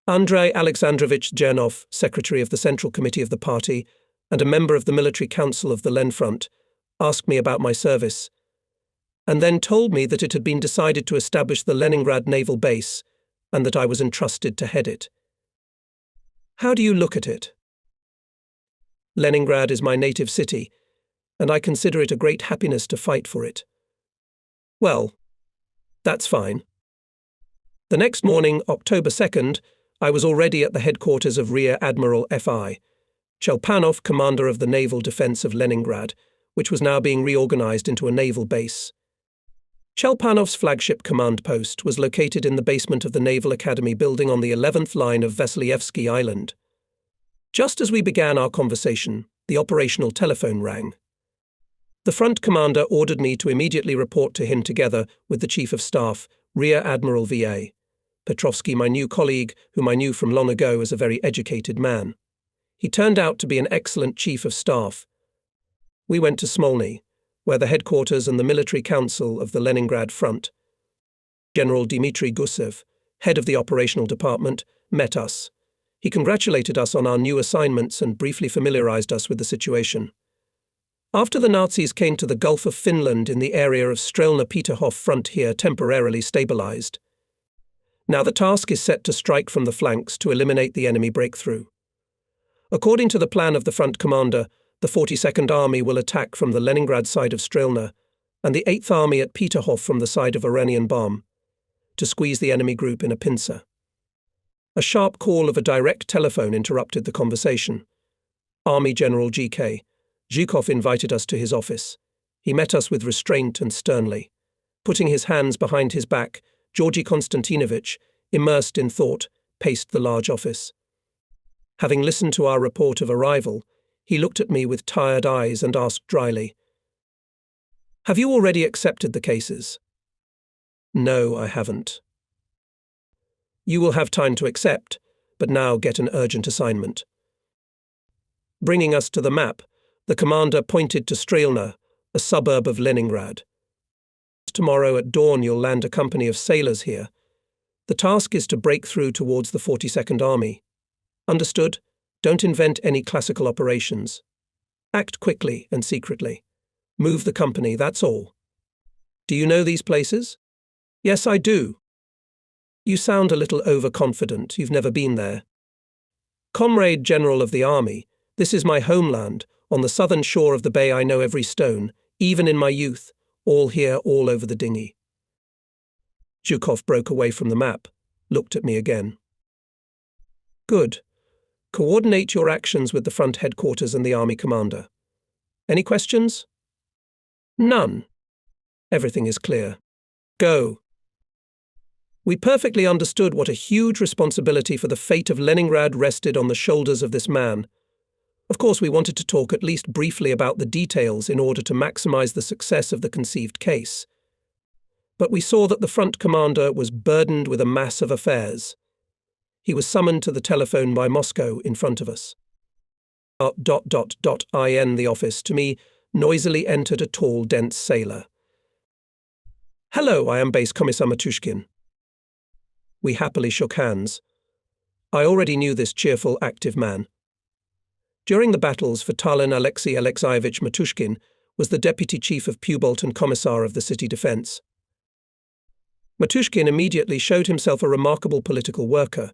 Andrei Alexandrovich Chernov, secretary of the Central Committee of the party and a member of the Military Council of the Len Front, asked me about my service, and then told me that it had been decided to establish the Leningrad naval base and that I was entrusted to head it. How do you look at it? Leningrad is my native city, and I consider it a great happiness to fight for it. Well, that's fine. The next morning, October 2nd, I was already at the headquarters of Rear Admiral F.I. Chelpanov, commander of the naval defense of Leningrad, which was now being reorganized into a naval base. Chelpanov's flagship command post was located in the basement of the Naval Academy building on the 11th line of Vasilievsky Island. Just as we began our conversation, the operational telephone rang. The front commander ordered me to immediately report to him together with the Chief of Staff, Rear Admiral V.A. Petrovsky, my new colleague, whom I knew from long ago as a very educated man. He turned out to be an excellent Chief of Staff. We went to Smolny, where the headquarters and the military council of the Leningrad front. General Dmitry Gusev, head of the operational department, met us. He congratulated us on our new assignments and briefly familiarized us with the situation. After the Nazis came to the Gulf of Finland in the area of Strelna-Peterhof frontier temporarily stabilized. Now the task is set to strike from the flanks to eliminate the enemy breakthrough. According to the plan of the front commander, the 42nd Army will attack from the Leningrad side of Strelna and the 8th Army at Peterhof from the side of Oranienbaum to squeeze the enemy group in a pincer. A sharp call of a direct telephone interrupted the conversation. Army General G.K. Zhukov invited us to his office. He met us with restraint and sternly. Putting his hands behind his back, Georgy Konstantinovich, immersed in thought, paced the large office. Having listened to our report of arrival, he looked at me with tired eyes and asked dryly, "Have you already accepted the cases?" "No, I haven't." "You will have time to accept, but now get an urgent assignment." Bringing us to the map, the commander pointed to Strelna, a suburb of Leningrad. "Tomorrow at dawn you'll land a company of sailors here. The task is to break through towards the 42nd Army. Understood? Don't invent any classical operations. Act quickly and secretly. Move the company, that's all." "Do you know these places?" "Yes, I do." "You sound a little overconfident. You've never been there." "Comrade General of the Army, this is my homeland. On the southern shore of the bay I know every stone, even in my youth, all here, all over the dinghy." Zhukov broke away from the map, looked at me again. "Good. Coordinate your actions with the front headquarters and the army commander. Any questions?" "None. Everything is clear. Go." We perfectly understood what a huge responsibility for the fate of Leningrad rested on the shoulders of this man. Of course, we wanted to talk at least briefly about the details in order to maximize the success of the conceived case. But we saw that the front commander was burdened with a mass of affairs. He was summoned to the telephone by Moscow in front of us. In the office, to me, noisily entered a tall, dense sailor. "Hello, I am Base Commissar Matushkin." We happily shook hands. I already knew this cheerful, active man. During the battles for Tallinn, Alexei Alexeyevich Matushkin was the deputy chief of Pubolt and commissar of the city defense. Matushkin immediately showed himself a remarkable political worker.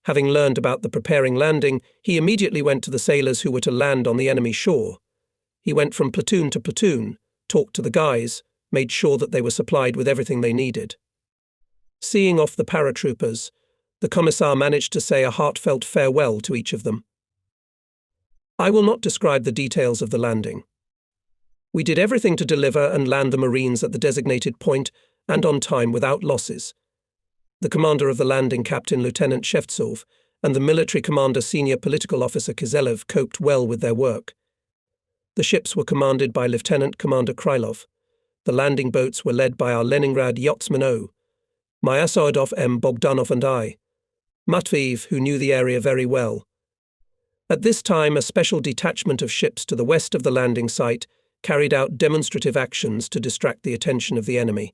Having learned about the preparing landing, he immediately went to the sailors who were to land on the enemy shore. He went from platoon to platoon, talked to the guys, made sure that they were supplied with everything they needed. Seeing off the paratroopers, the commissar managed to say a heartfelt farewell to each of them. I will not describe the details of the landing. We did everything to deliver and land the Marines at the designated point and on time without losses. The commander of the landing, Captain Lieutenant Shevtsov, and the military commander, senior political officer Kizelev, coped well with their work. The ships were commanded by Lieutenant Commander Krylov. The landing boats were led by our Leningrad yachtsman O, Myasoadov M. Bogdanov and I, Matveyev, who knew the area very well. At this time, a special detachment of ships to the west of the landing site carried out demonstrative actions to distract the attention of the enemy.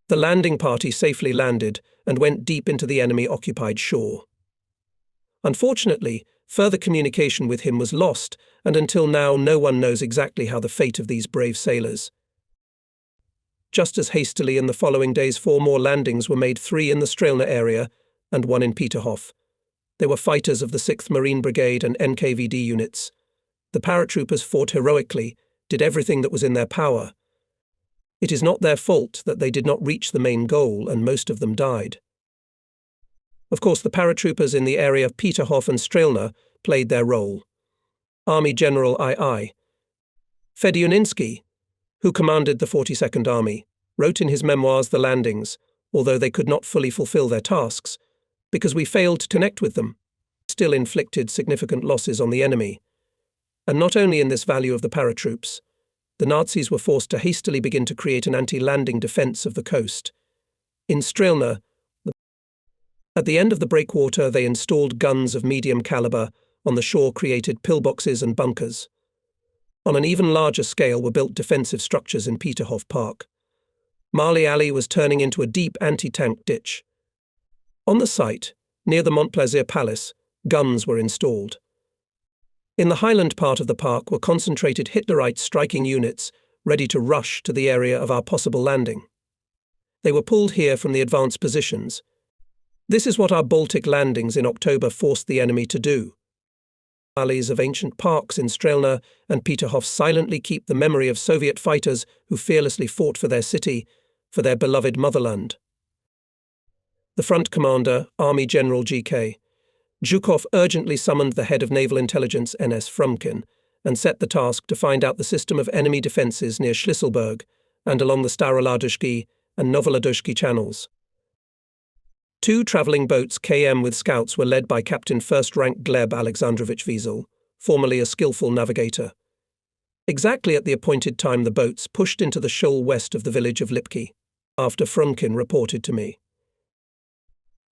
The landing party safely landed and went deep into the enemy-occupied shore. Unfortunately, further communication with him was lost, and until now no one knows exactly how the fate of these brave sailors. Just as hastily in the following days 4 more landings were made, 3 in the Strelna area and 1 in Peterhof. They were fighters of the 6th Marine Brigade and NKVD units. The paratroopers fought heroically, did everything that was in their power. It is not their fault that they did not reach the main goal, and most of them died. Of course, the paratroopers in the area of Peterhof and Strelna played their role. Army General II. Fedyoninski, who commanded the 42nd Army, wrote in his memoirs the landings, although they could not fully fulfill their tasks, because we failed to connect with them, still inflicted significant losses on the enemy. And not only in this value of the paratroops, the Nazis were forced to hastily begin to create an anti-landing defense of the coast. In Strelna, at the end of the breakwater, they installed guns of medium caliber on the shore-created pillboxes and bunkers. On an even larger scale were built defensive structures in Peterhof Park. Marley Alley was turning into a deep anti-tank ditch. On the site, near the Montplaisir Palace, guns were installed. In the highland part of the park were concentrated Hitlerite striking units ready to rush to the area of our possible landing. They were pulled here from the advanced positions. This is what our Baltic landings in October forced the enemy to do. Alleys of ancient parks in Strelna and Peterhof silently keep the memory of Soviet fighters who fearlessly fought for their city, for their beloved motherland. The front commander, Army General G.K. Zhukov, urgently summoned the head of naval intelligence, N.S. Frumkin, and set the task to find out the system of enemy defences near Schlisselburg and along the Staroladushki and Novoladushki channels. 2 travelling boats KM with scouts were led by Captain First Rank Gleb Alexandrovich Wiesel, formerly a skillful navigator. Exactly at the appointed time the boats pushed into the shoal west of the village of Lipki, after Frumkin reported to me.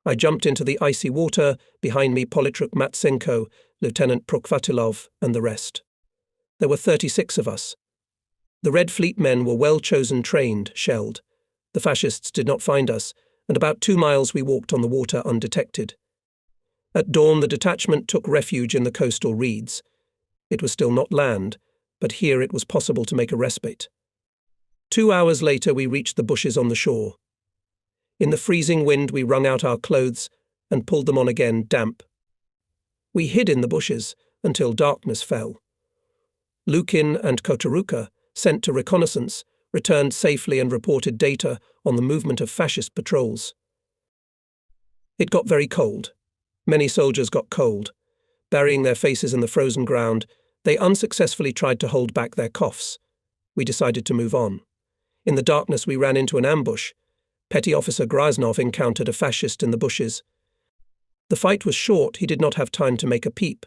I jumped into the icy water, behind me Politruk Matsenko, Lieutenant Prokvatilov, and the rest. There were 36 of us. The Red Fleet men were well-chosen, trained, shelled. The fascists did not find us, and about 2 miles we walked on the water undetected. At dawn the detachment took refuge in the coastal reeds. It was still not land, but here it was possible to make a respite. 2 hours later we reached the bushes on the shore. In the freezing wind we wrung out our clothes and pulled them on again, damp. We hid in the bushes until darkness fell. Lukin and Kotoruka, sent to reconnaissance, returned safely and reported data on the movement of fascist patrols. It got very cold. Many soldiers got cold. Burying their faces in the frozen ground, they unsuccessfully tried to hold back their coughs. We decided to move on. In the darkness we ran into an ambush. Petty Officer Graznov encountered a fascist in the bushes. The fight was short, he did not have time to make a peep,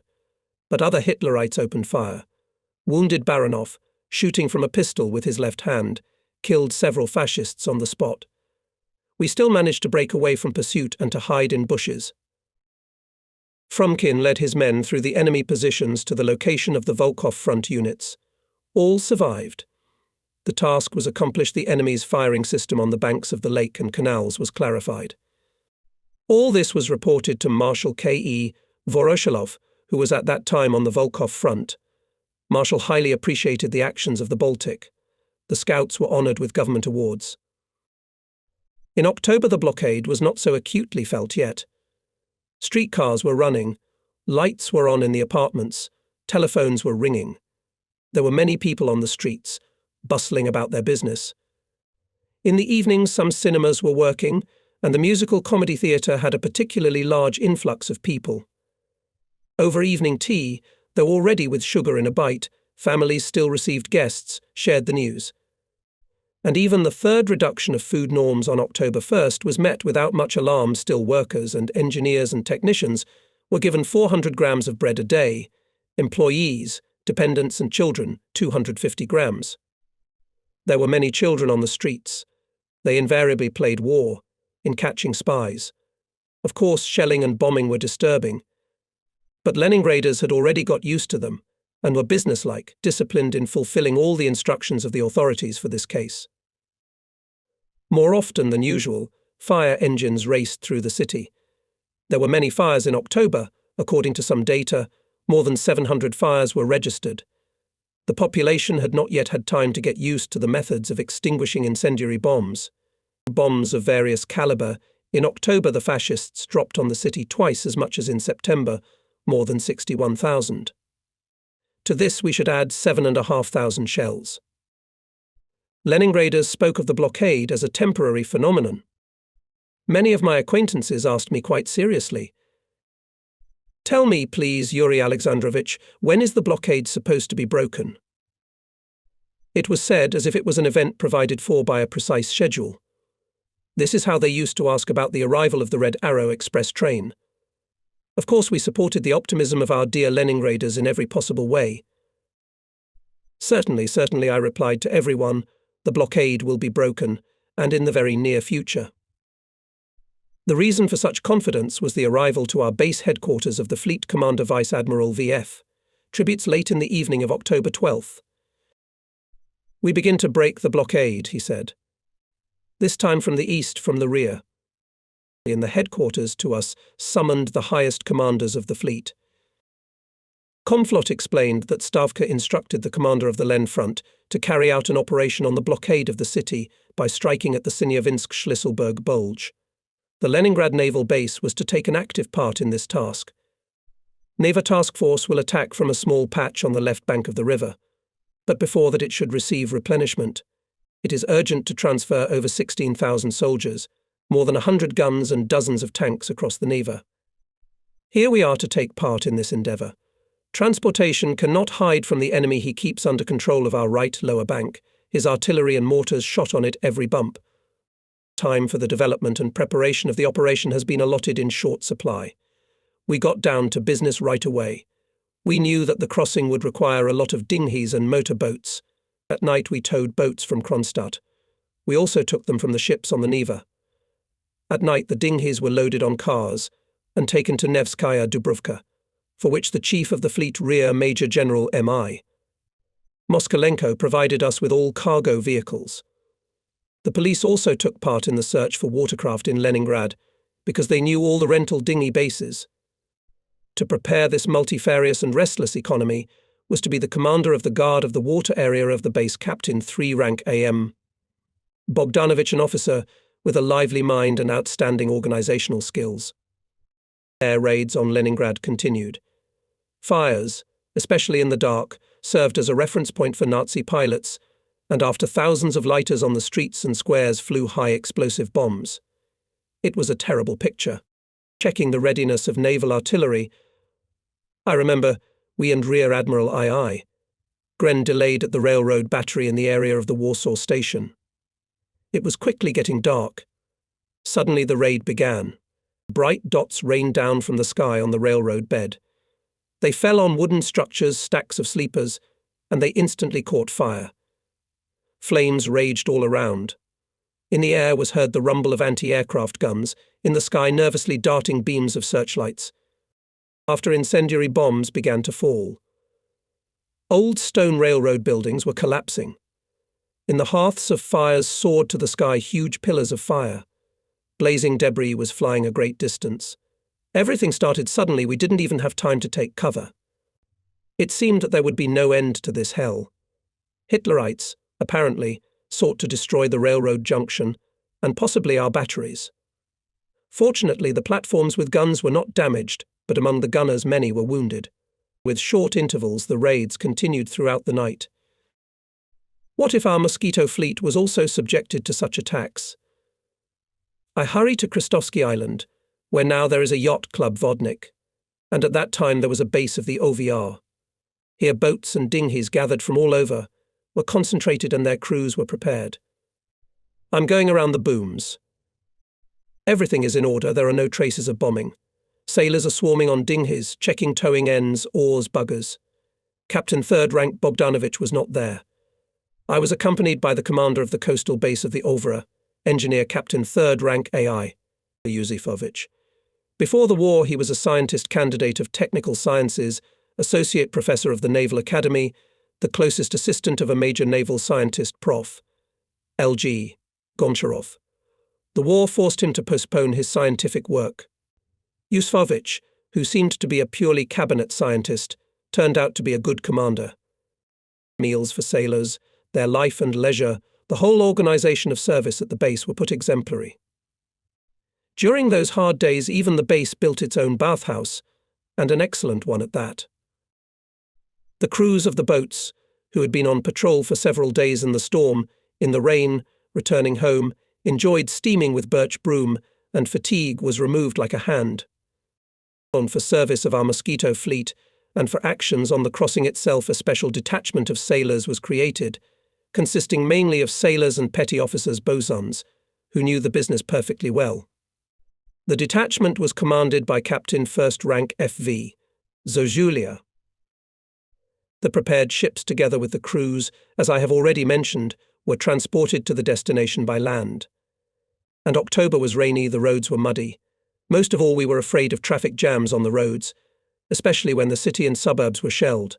but other Hitlerites opened fire. Wounded Baranov, shooting from a pistol with his left hand, killed several fascists on the spot. We still managed to break away from pursuit and to hide in bushes. Frumkin led his men through the enemy positions to the location of the Volkov front units. All survived. The task was accomplish the enemy's firing system on the banks of the lake and canals was clarified. All this was reported to Marshal K.E. Voroshilov, who was at that time on the Volkov front. Marshal highly appreciated the actions of the Baltic. The scouts were honoured with government awards. In October the blockade was not so acutely felt yet. Streetcars were running, lights were on in the apartments, telephones were ringing. There were many people on the streets, bustling about their business. In the evenings some cinemas were working, and the musical comedy theatre had a particularly large influx of people. Over evening tea, though already with sugar in a bite, families still received guests, shared the news. And even the third reduction of food norms on October 1st was met without much alarm. Still workers and engineers and technicians were given 400 grams of bread a day, employees, dependents and children 250 grams. There were many children on the streets. They invariably played war, in catching spies. Of course, shelling and bombing were disturbing, but Leningraders had already got used to them and were businesslike, disciplined in fulfilling all the instructions of the authorities for this case. More often than usual, fire engines raced through the city. There were many fires in October. According to some data, more than 700 fires were registered. The population had not yet had time to get used to the methods of extinguishing incendiary bombs. Bombs of various caliber. In October, the fascists dropped on the city twice as much as in September, more than 61,000. To this we should add 7,500 shells. Leningraders spoke of the blockade as a temporary phenomenon. Many of my acquaintances asked me quite seriously, "Tell me, please, Yuri Alexandrovich, when is the blockade supposed to be broken?" It was said as if it was an event provided for by a precise schedule. This is how they used to ask about the arrival of the Red Arrow Express train. Of course, we supported the optimism of our dear Leningraders in every possible way. Certainly, I replied to everyone, the blockade will be broken, and in the very near future. The reason for such confidence was the arrival to our base headquarters of the Fleet Commander Vice Admiral VF, tributes late in the evening of October 12th. "We begin to break the blockade," he said. This time from the east, from the rear. In the headquarters to us summoned the highest commanders of the fleet. Komflot explained that Stavka instructed the commander of the Len front to carry out an operation on the blockade of the city by striking at the Sinyavinsk-Schlisselburg bulge. The Leningrad naval base was to take an active part in this task. Neva Task Force will attack from a small patch on the left bank of the river, but before that it should receive replenishment. It is urgent to transfer over 16,000 soldiers, more than 100 guns and dozens of tanks across the Neva. Here we are to take part in this endeavour. Transportation cannot hide from the enemy. He keeps under control of our right lower bank, his artillery and mortars shot on it every bump. Time for the development and preparation of the operation has been allotted in short supply. We got down to business right away. We knew that the crossing would require a lot of dinghies and motor boats. At night we towed boats from Kronstadt. We also took them from the ships on the Neva. At night the dinghies were loaded on cars and taken to Nevskaya Dubrovka, for which the chief of the fleet rear Major General M.I. Moskalenko provided us with all cargo vehicles. The police also took part in the search for watercraft in Leningrad, because they knew all the rental dinghy bases. To prepare this multifarious and restless economy was to be the commander of the guard of the water area of the base, Captain 3 rank AM. Bogdanovich, an officer with a lively mind and outstanding organizational skills. Air raids on Leningrad continued. Fires, especially in the dark, served as a reference point for Nazi pilots, and after thousands of lighters on the streets and squares flew high explosive bombs. It was a terrible picture. Checking the readiness of naval artillery, I remember we and Rear Admiral II. Gren delayed at the railroad battery in the area of the Warsaw station. It was quickly getting dark. Suddenly the raid began. Bright dots rained down from the sky on the railroad bed. They fell on wooden structures, stacks of sleepers, and they instantly caught fire. Flames raged all around. In the air was heard the rumble of anti-aircraft guns, in the sky nervously darting beams of searchlights. After incendiary bombs began to fall. Old stone railroad buildings were collapsing. In the hearths of fires soared to the sky huge pillars of fire. Blazing debris was flying a great distance. Everything started suddenly. We didn't even have time to take cover. It seemed that there would be no end to this hell. Hitlerites, apparently, sought to destroy the railroad junction and possibly our batteries. Fortunately, the platforms with guns were not damaged, but among the gunners many were wounded. With short intervals, the raids continued throughout the night. What if our Mosquito fleet was also subjected to such attacks? I hurry to Krestovsky Island, where now there is a yacht club Vodnik, and at that time there was a base of the OVR. Here boats and dinghies gathered from all over were concentrated and their crews were prepared. I'm going around the booms. Everything is in order, there are no traces of bombing. Sailors are swarming on dinghies, checking towing ends, oars, buggers. Captain 3rd rank Bogdanovich was not there. I was accompanied by the commander of the coastal base of the Ovra, Engineer Captain 3rd rank AI, Yusifovich. Before the war, he was a scientist candidate of technical sciences, associate professor of the Naval Academy, the closest assistant of a major naval scientist, Prof. L.G. Goncharov. The war forced him to postpone his scientific work. Yusufovich, who seemed to be a purely cabinet scientist, turned out to be a good commander. Meals for sailors, their life and leisure, the whole organization of service at the base were put exemplary. During those hard days, even the base built its own bathhouse, and an excellent one at that. The crews of the boats, who had been on patrol for several days in the storm, in the rain, returning home, enjoyed steaming with birch broom, and fatigue was removed like a hand. For service of our mosquito fleet, and for actions on the crossing itself, a special detachment of sailors was created, consisting mainly of sailors and petty officers bosuns, who knew the business perfectly well. The detachment was commanded by Captain First Rank F.V. Zojulia. The prepared ships, together with the crews, as I have already mentioned, were transported to the destination by land. And October was rainy, the roads were muddy. Most of all, we were afraid of traffic jams on the roads, especially when the city and suburbs were shelled.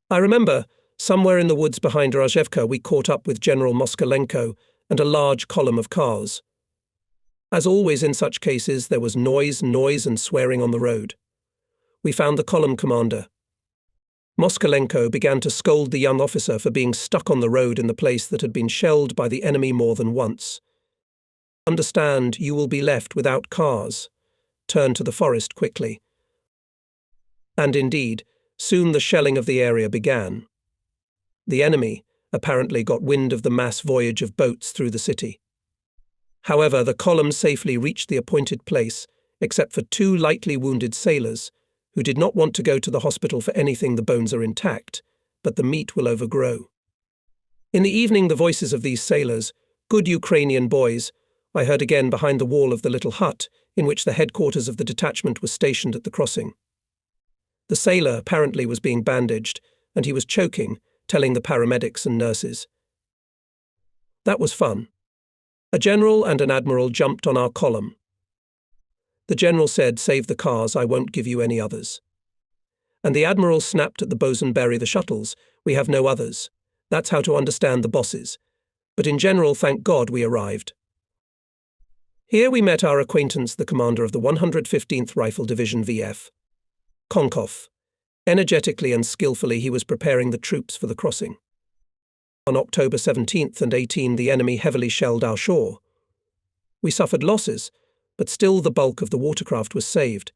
I remember, somewhere in the woods behind Rozhevka, we caught up with General Moskalenko and a large column of cars. As always in such cases, there was noise and swearing on the road. We found the column commander. Moskalenko began to scold the young officer for being stuck on the road in the place that had been shelled by the enemy more than once. Understand, you will be left without cars. Turn to the forest quickly. And indeed, soon the shelling of the area began. The enemy apparently got wind of the mass voyage of boats through the city. However, the column safely reached the appointed place, except for 2 lightly wounded sailors, who did not want to go to the hospital for anything. The bones are intact, but the meat will overgrow. In the evening, the voices of these sailors, good Ukrainian boys, I heard again behind the wall of the little hut in which the headquarters of the detachment was stationed at the crossing. The sailor apparently was being bandaged, and he was choking, telling the paramedics and nurses. That was fun. A general and an admiral jumped on our column. The general said, "Save the cars, I won't give you any others." And the admiral snapped at the bosun, "Bury the shuttles, we have no others." That's how to understand the bosses. But in general, thank God we arrived. Here we met our acquaintance, the commander of the 115th Rifle Division VF. Konkov. Energetically and skillfully he was preparing the troops for the crossing. On October 17th and 18th the enemy heavily shelled our shore. We suffered losses, but still the bulk of the watercraft was saved.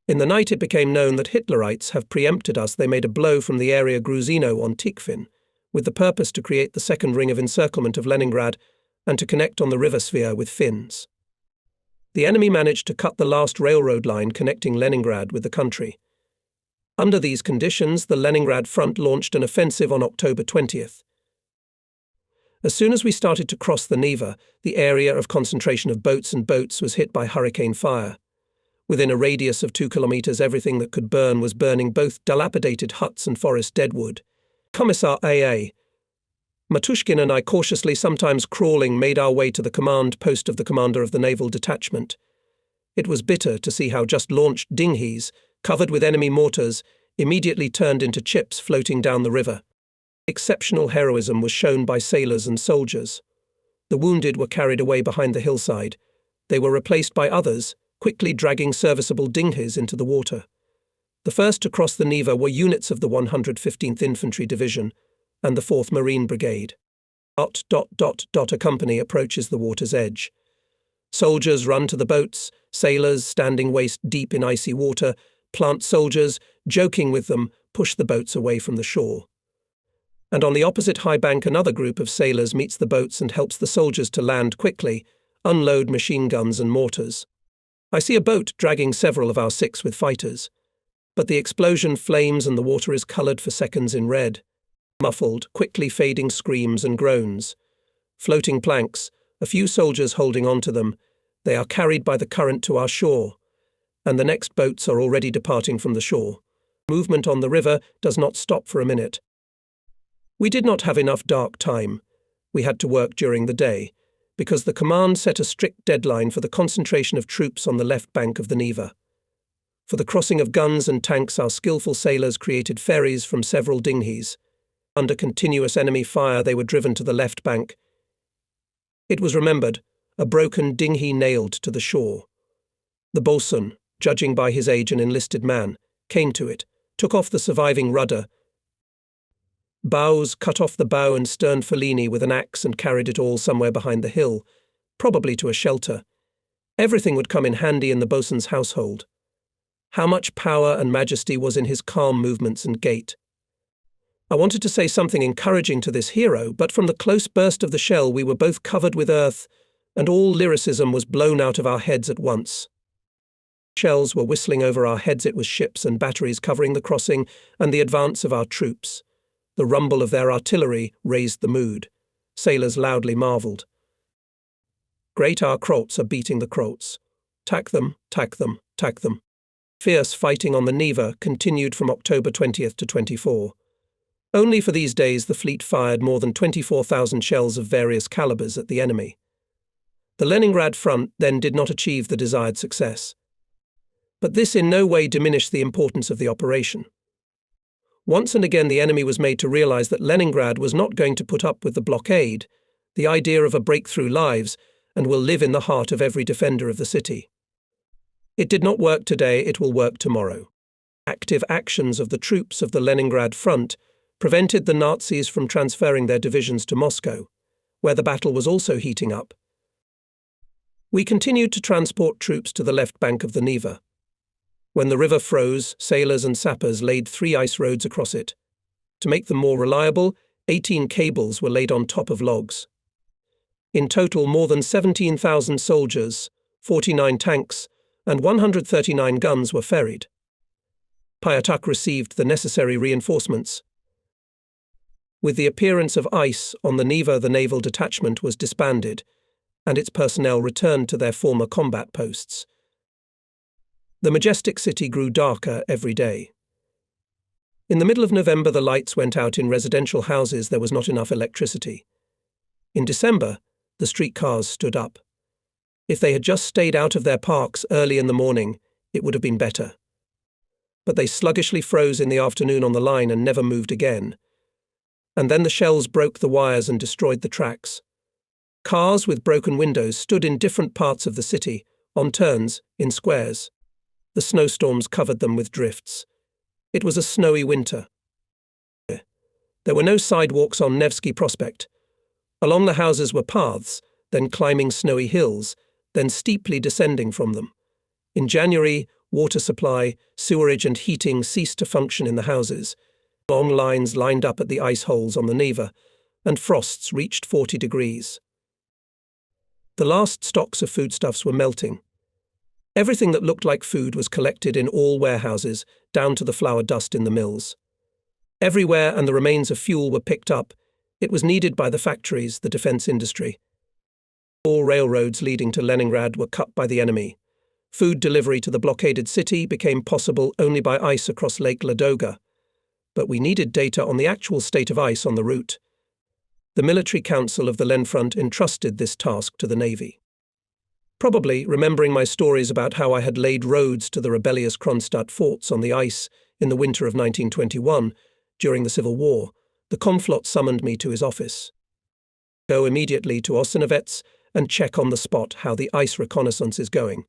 In the night it became known that Hitlerites have preempted us. They made a blow from the area Gruzino on Tikhvin, with the purpose to create the second ring of encirclement of Leningrad and to connect on the river sphere with Finns. The enemy managed to cut the last railroad line connecting Leningrad with the country. Under these conditions, the Leningrad front launched an offensive on October 20th. As soon as we started to cross the Neva, the area of concentration of boats was hit by hurricane fire. Within a radius of 2 kilometers, everything that could burn was burning, both dilapidated huts and forest deadwood. Commissar A.A. Matushkin and I, cautiously, sometimes crawling, made our way to the command post of the commander of the naval detachment. It was bitter to see how just launched dinghies, covered with enemy mortars, immediately turned into chips floating down the river. Exceptional heroism was shown by sailors and soldiers. The wounded were carried away behind the hillside. They were replaced by others, quickly dragging serviceable dinghies into the water. The first to cross the Neva were units of the 115th Infantry Division and the 4th Marine Brigade. A company approaches the water's edge. Soldiers run to the boats, sailors, standing waist-deep in icy water, plant soldiers, joking with them, push the boats away from the shore. And on the opposite high bank another group of sailors meets the boats and helps the soldiers to land quickly, unload machine guns and mortars. I see a boat dragging several of our 6 with fighters. But the explosion flames and the water is coloured for seconds in red. Muffled, quickly fading screams and groans. Floating planks, a few soldiers holding on to them. They are carried by the current to our shore, and the next boats are already departing from the shore. Movement on the river does not stop for a minute. We did not have enough dark time. We had to work during the day, because the command set a strict deadline for the concentration of troops on the left bank of the Neva. For the crossing of guns and tanks, our skillful sailors created ferries from several dinghies. Under continuous enemy fire, they were driven to the left bank. It was remembered, a broken dinghy nailed to the shore. The boatswain, judging by his age an enlisted man, came to it, took off the surviving rudder, bows, cut off the bow and stern Fellini with an axe and carried it all somewhere behind the hill, probably to a shelter. Everything would come in handy in the boatswain's household. How much power and majesty was in his calm movements and gait. I wanted to say something encouraging to this hero, but from the close burst of the shell we were both covered with earth, and all lyricism was blown out of our heads at once. Shells were whistling over our heads. It was ships and batteries covering the crossing and the advance of our troops. The rumble of their artillery raised the mood. Sailors loudly marvelled. Great our Croats are beating the Croats. Tack them, tack them, tack them. Fierce fighting on the Neva continued from October 20th to 24. Only for these days the fleet fired more than 24,000 shells of various calibers at the enemy. The Leningrad front then did not achieve the desired success. But this in no way diminished the importance of the operation. Once and again the enemy was made to realize that Leningrad was not going to put up with the blockade, the idea of a breakthrough lives, and will live in the heart of every defender of the city. It did not work today, it will work tomorrow. Active actions of the troops of the Leningrad front prevented the Nazis from transferring their divisions to Moscow, where the battle was also heating up. We continued to transport troops to the left bank of the Neva. When the river froze, sailors and sappers laid 3 ice roads across it. To make them more reliable, 18 cables were laid on top of logs. In total, more than 17,000 soldiers, 49 tanks, and 139 guns were ferried. Pyatak received the necessary reinforcements. With the appearance of ice on the Neva, the naval detachment was disbanded, and its personnel returned to their former combat posts. The majestic city grew darker every day. In the middle of November, the lights went out in residential houses. There was not enough electricity. In December, the streetcars stood up. If they had just stayed out of their parks early in the morning, it would have been better. But they sluggishly froze in the afternoon on the line and never moved again. And then the shells broke the wires and destroyed the tracks. Cars with broken windows stood in different parts of the city, on turns, in squares. The snowstorms covered them with drifts. It was a snowy winter. There were no sidewalks on Nevsky Prospect. Along the houses were paths, then climbing snowy hills, then steeply descending from them. In January, water supply, sewerage and heating ceased to function in the houses. Long lines lined up at the ice holes on the Neva, and frosts reached 40 degrees. The last stocks of foodstuffs were melting. Everything that looked like food was collected in all warehouses, down to the flour dust in the mills. Everywhere, and the remains of fuel were picked up. It was needed by the factories, the defense industry. All railroads leading to Leningrad were cut by the enemy. Food delivery to the blockaded city became possible only by ice across Lake Ladoga. But we needed data on the actual state of ice on the route. The military council of the Len Front entrusted this task to the Navy. Probably, remembering my stories about how I had laid roads to the rebellious Kronstadt forts on the ice in the winter of 1921, during the Civil War, the Komflot summoned me to his office. Go immediately to Ossinovets and check on the spot how the ice reconnaissance is going.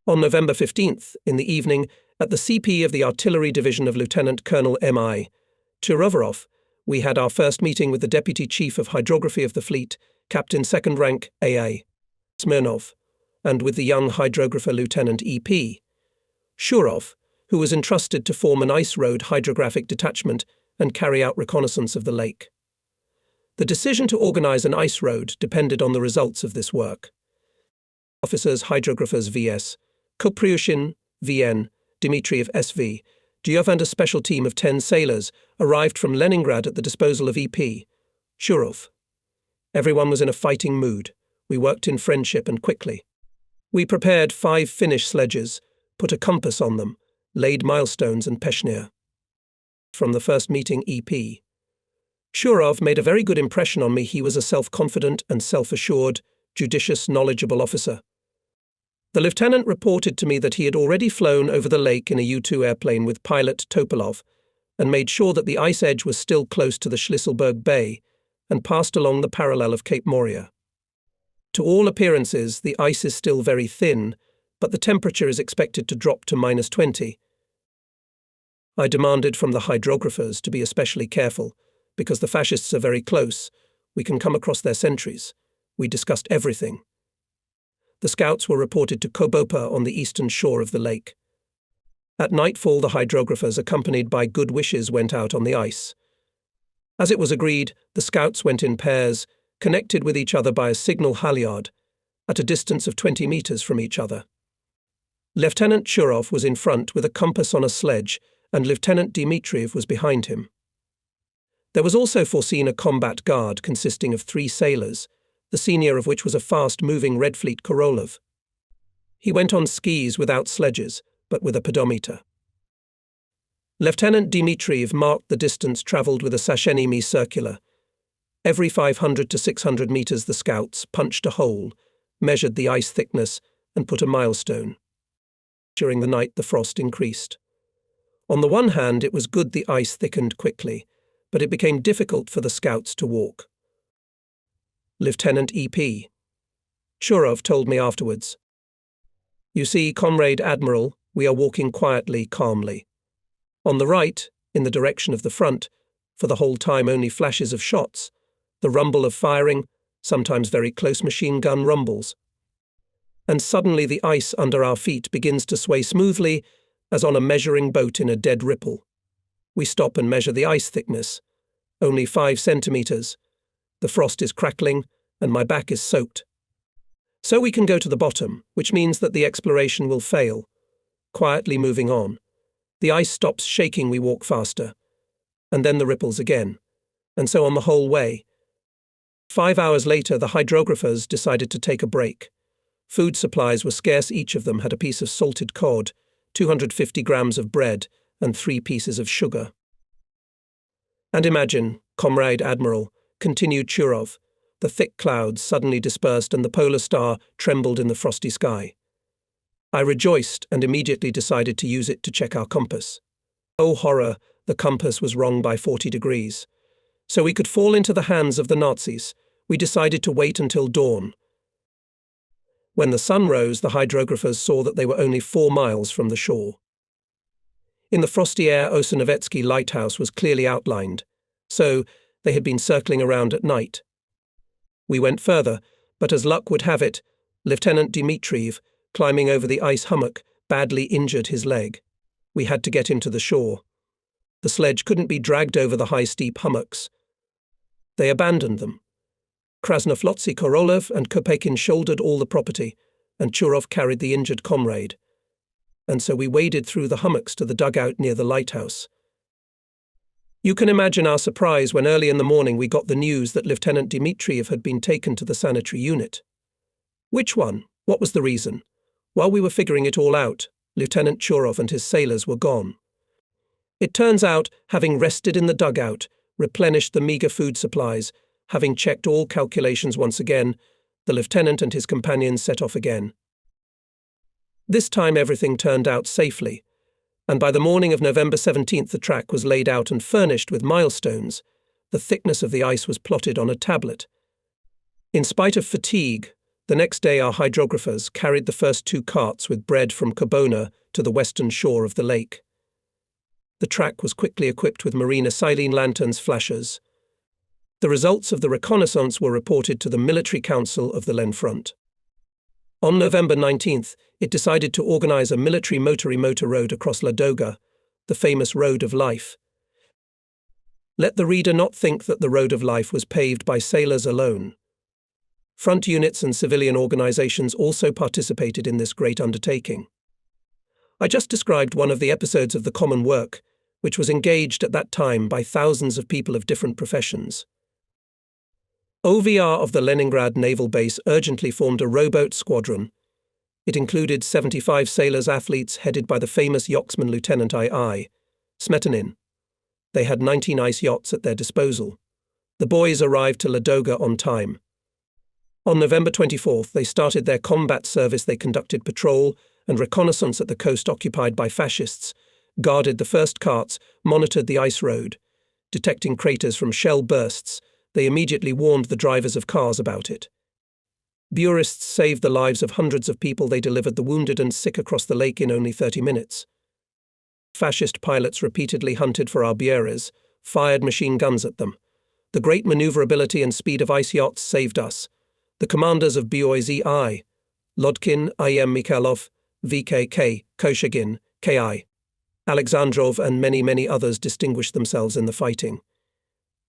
On November 15th, in the evening, at the CP of the Artillery Division of Lieutenant Colonel M.I. Turovarov, we had our first meeting with the Deputy Chief of Hydrography of the Fleet, Captain 2nd Rank A.A. Smirnov, and with the young hydrographer Lieutenant E.P. Shurov, who was entrusted to form an ice road hydrographic detachment and carry out reconnaissance of the lake. The decision to organize an ice road depended on the results of this work. Officers, hydrographers V.S. Kopryushin, V.N., Dmitriev S.V., Giov and a special team of 10 sailors arrived from Leningrad at the disposal of E.P. Shurov. Everyone was in a fighting mood. We worked in friendship and quickly. We prepared 5 Finnish sledges, put a compass on them, laid milestones and Peshnir. From the first meeting, E.P. Shurov made a very good impression on me. He was a self-confident and self-assured, judicious, knowledgeable officer. The lieutenant reported to me that he had already flown over the lake in a U-2 airplane with pilot Topolov and made sure that the ice edge was still close to the Schlisselburg Bay, and passed along the parallel of Cape Moria. To all appearances, the ice is still very thin, but the temperature is expected to drop to -20. I demanded from the hydrographers to be especially careful, because the fascists are very close. We can come across their sentries. We discussed everything. The scouts were reported to Kobopa on the eastern shore of the lake. At nightfall, the hydrographers, accompanied by good wishes, went out on the ice. As it was agreed, the scouts went in pairs, connected with each other by a signal halyard, at a distance of 20 meters from each other. Lieutenant Churov was in front with a compass on a sledge, and Lieutenant Dmitriev was behind him. There was also foreseen a combat guard consisting of 3 sailors, the senior of which was a fast-moving Red Fleet Korolov. He went on skis without sledges, but with a pedometer. Lieutenant Dmitriev marked the distance travelled with a Sachenimi circular. Every 500 to 600 meters the scouts punched a hole, measured the ice thickness, and put a milestone. During the night the frost increased. On the one hand, it was good the ice thickened quickly, but it became difficult for the scouts to walk. Lieutenant E.P. Churov told me afterwards, "You see, Comrade Admiral, we are walking quietly, calmly. On the right, in the direction of the front, for the whole time only flashes of shots, the rumble of firing, sometimes very close machine gun rumbles. And suddenly the ice under our feet begins to sway smoothly, as on a measuring boat in a dead ripple. We stop and measure the ice thickness. Only 5 centimeters. The frost is crackling, and my back is soaked. So we can go to the bottom, which means that the exploration will fail. Quietly moving on. The ice stops shaking, we walk faster. And then the ripples again. And so on the whole way. 5 hours later, the hydrographers decided to take a break. Food supplies were scarce. Each of them had a piece of salted cod, 250 grams of bread, and 3 pieces of sugar. And imagine, Comrade Admiral, continued Churov, the thick clouds suddenly dispersed and the polar star trembled in the frosty sky. I rejoiced and immediately decided to use it to check our compass. Oh horror, the compass was wrong by 40 degrees. So we could fall into the hands of the Nazis. We decided to wait until dawn. When the sun rose, the hydrographers saw that they were only 4 miles from the shore. In the frosty air, Osanovetsky lighthouse was clearly outlined, so they had been circling around at night. We went further, but as luck would have it, Lieutenant Dmitriev, climbing over the ice hummock, badly injured his leg. We had to get him to the shore. The sledge couldn't be dragged over the high steep hummocks. They abandoned them. Krasnoflotsi Korolov and Kopekin shouldered all the property, and Churov carried the injured comrade. And so we waded through the hummocks to the dugout near the lighthouse. You can imagine our surprise when early in the morning we got the news that Lieutenant Dmitriev had been taken to the sanitary unit. Which one? What was the reason? While we were figuring it all out, Lieutenant Churov and his sailors were gone. It turns out, having rested in the dugout, replenished the meagre food supplies, having checked all calculations once again, the lieutenant and his companions set off again. This time everything turned out safely, and by the morning of November 17th the track was laid out and furnished with milestones. The thickness of the ice was plotted on a tablet. In spite of fatigue, the next day our hydrographers carried the first 2 carts with bread from Kobona to the western shore of the lake. The track was quickly equipped with marine acetylene lanterns flashers. The results of the reconnaissance were reported to the Military Council of the Len Front. On November 19th, it decided to organize a military motor road across Ladoga, the famous Road of Life. Let the reader not think that the Road of Life was paved by sailors alone. Front units and civilian organizations also participated in this great undertaking. I just described one of the episodes of the common work, which was engaged at that time by thousands of people of different professions. OVR of the Leningrad Naval Base urgently formed a rowboat squadron. It included 75 sailors athletes headed by the famous yachtsman Lieutenant II. Smetanin. They had 19 ice yachts at their disposal. The boys arrived to Ladoga on time. On November 24th, they started their combat service. They conducted patrol and reconnaissance at the coast occupied by fascists, guarded the first carts, monitored the ice road, detecting craters from shell bursts. They immediately warned the drivers of cars about it. Bureauists saved the lives of hundreds of people. They delivered the wounded and sick across the lake in only 30 minutes. Fascist pilots repeatedly hunted for our bureaus, fired machine guns at them. The great maneuverability and speed of ice yachts saved us. The commanders of BOIZI, Lodkin, IM Mikhailov, VKK, Koshagin, KI, Alexandrov and many others distinguished themselves in the fighting.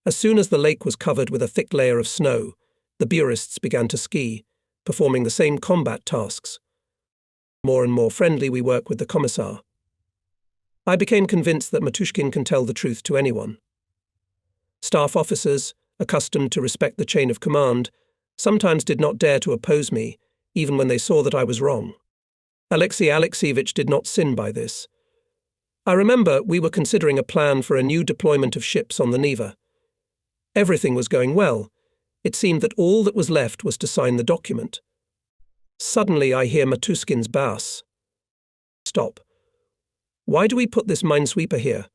As soon as the lake was covered with a thick layer of snow, the bureauists began to ski, performing the same combat tasks. More and more friendly we work with the commissar. I became convinced that Matushkin can tell the truth to anyone. Staff officers, accustomed to respect the chain of command, sometimes did not dare to oppose me, even when they saw that I was wrong. Alexei Alexeyevich did not sin by this. I remember we were considering a plan for a new deployment of ships on the Neva. Everything was going well. It seemed that all that was left was to sign the document. Suddenly I hear Matushkin's bass. Stop. Why do we put this minesweeper here?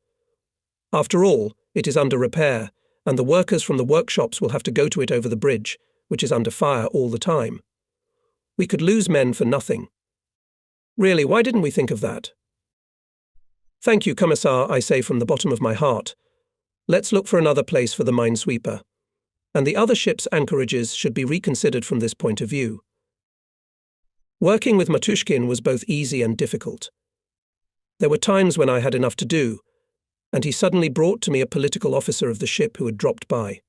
After all, it is under repair, and the workers from the workshops will have to go to it over the bridge, which is under fire all the time. We could lose men for nothing. Really, why didn't we think of that? Thank you, Commissar, I say from the bottom of my heart. Let's look for another place for the minesweeper. And the other ships' anchorages should be reconsidered from this point of view. Working with Matushkin was both easy and difficult. There were times when I had enough to do, and he suddenly brought to me a political officer of the ship who had dropped by.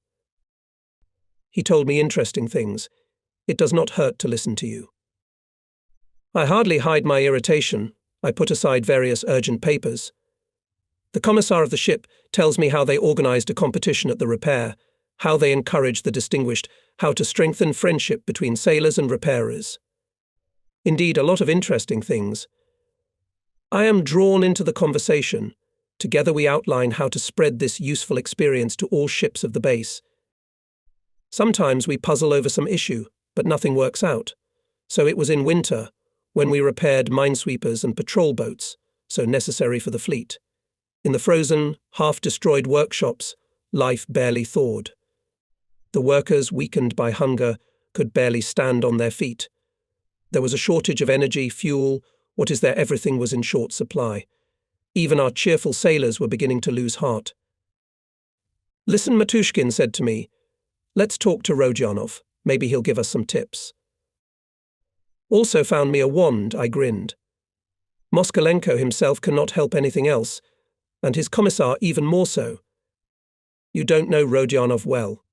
He told me interesting things. It does not hurt to listen to you. I hardly hide my irritation. I put aside various urgent papers. The commissar of the ship tells me how they organized a competition at the repair, how they encouraged the distinguished, how to strengthen friendship between sailors and repairers. Indeed, a lot of interesting things. I am drawn into the conversation. Together we outline how to spread this useful experience to all ships of the base. Sometimes we puzzle over some issue, but nothing works out. So it was in winter, when we repaired minesweepers and patrol boats, so necessary for the fleet. In the frozen, half-destroyed workshops, life barely thawed. The workers, weakened by hunger, could barely stand on their feet. There was a shortage of energy, fuel, what is there, everything was in short supply. Even our cheerful sailors were beginning to lose heart. Listen, Matushkin said to me, let's talk to Rodionov, maybe he'll give us some tips. Also found me a wand, I grinned. Moskalenko himself cannot help anything else, and his commissar even more so. You don't know Rodionov well.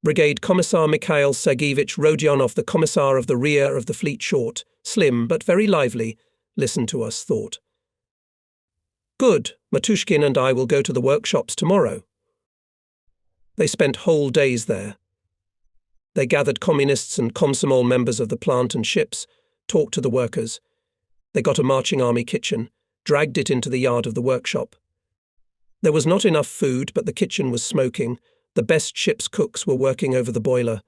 Brigade Commissar Mikhail Sergeyevich Rodionov, the commissar of the rear of the fleet, short, slim, but very lively, listened to us, thought. Good, Matushkin and I will go to the workshops tomorrow. They spent whole days there. They gathered communists and Komsomol members of the plant and ships, talked to the workers. They got a marching army kitchen, dragged it into the yard of the workshop. There was not enough food, but the kitchen was smoking. The best ship's cooks were working over the boiler.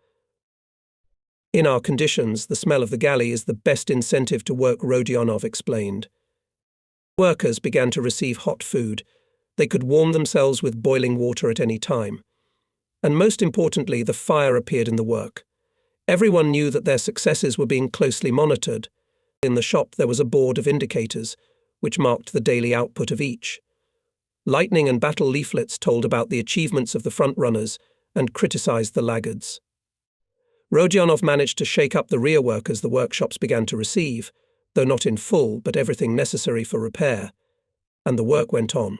In our conditions, the smell of the galley is the best incentive to work, Rodionov explained. Workers began to receive hot food. They could warm themselves with boiling water at any time. And most importantly, the fire appeared in the work. Everyone knew that their successes were being closely monitored. In the shop there was a board of indicators, which marked the daily output of each. Lightning and battle leaflets told about the achievements of the front-runners and criticized the laggards. Rodionov managed to shake up the rear workers the workshops began to receive, though not in full, but everything necessary for repair, and the work went on.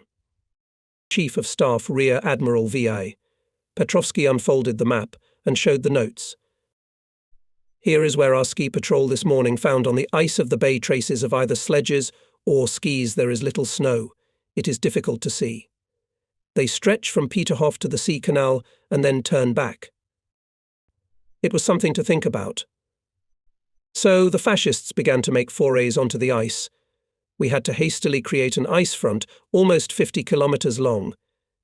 Chief of Staff Rear Admiral V.A. Petrovsky unfolded the map and showed the notes. Here is where our ski patrol this morning found on the ice of the bay traces of either sledges or skis. There is little snow. It is difficult to see. They stretch from Peterhof to the Sea Canal and then turn back. It was something to think about. So the fascists began to make forays onto the ice. We had to hastily create an ice front almost 50 kilometers long.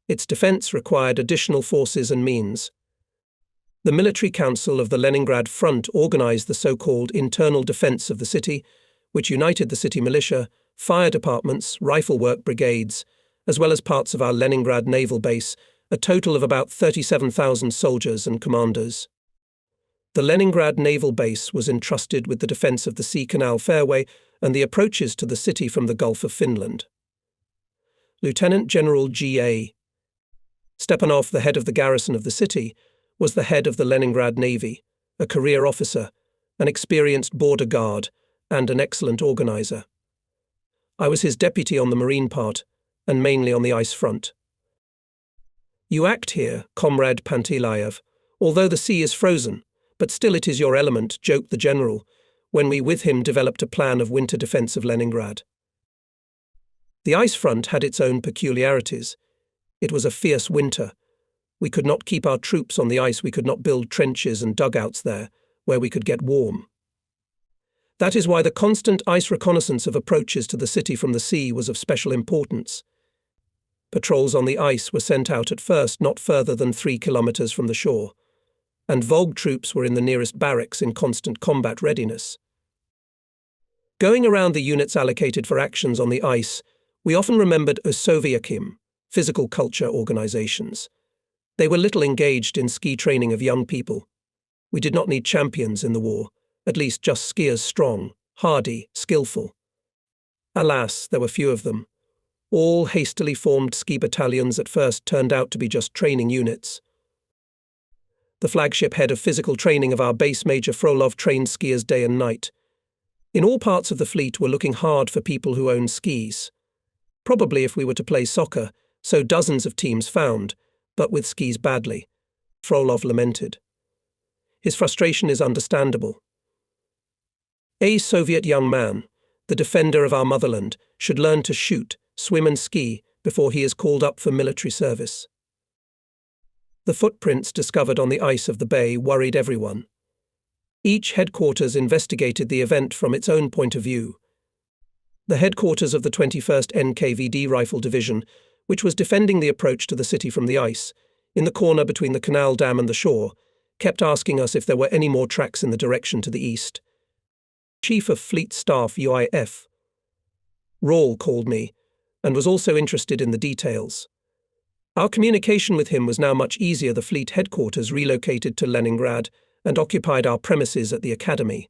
Its defense required additional forces and means. The Military Council of the Leningrad Front organized the so-called internal defense of the city, which united the city militia, fire departments, rifle work brigades, as well as parts of our Leningrad naval base a total of about 37,000 soldiers and commanders. The Leningrad naval base was entrusted with the defense of the Sea Canal fairway and the approaches to the city from the Gulf of Finland. Lieutenant General G.A. Stepanov, the head of the garrison of the city, was the head of the Leningrad Navy, a career officer, an experienced border guard, and an excellent organizer. I was his deputy on the marine part, and mainly on the ice front. "You act here, Comrade Panteliev, although the sea is frozen, but still it is your element," joked the general, when we with him developed a plan of winter defense of Leningrad. The ice front had its own peculiarities. It was a fierce winter. We could not keep our troops on the ice, we could not build trenches and dugouts there, where we could get warm. That is why the constant ice reconnaissance of approaches to the city from the sea was of special importance. Patrols on the ice were sent out at first not further than 3 kilometers from the shore, and Volg troops were in the nearest barracks in constant combat readiness. Going around the units allocated for actions on the ice, we often remembered Soviakim, physical culture organizations. They were little engaged in ski training of young people. We did not need champions in the war, at least just skiers strong, hardy, skillful. Alas, there were few of them. All hastily formed ski battalions at first turned out to be just training units. The flagship head of physical training of our base, Major Frolov, trained skiers day and night. In all parts of the fleet were looking hard for people who owned skis. Probably if we were to play soccer, so dozens of teams found, but with skis badly, Frolov lamented. His frustration is understandable. A Soviet young man, the defender of our motherland, should learn to shoot, swim and ski before he is called up for military service. The footprints discovered on the ice of the bay worried everyone. Each headquarters investigated the event from its own point of view. The headquarters of the 21st NKVD Rifle Division, which was defending the approach to the city from the ice, in the corner between the canal dam and the shore, kept asking us if there were any more tracks in the direction to the east. Chief of Fleet Staff UIF, Rawl, called me, and was also interested in the details. Our communication with him was now much easier. The fleet headquarters relocated to Leningrad and occupied our premises at the academy.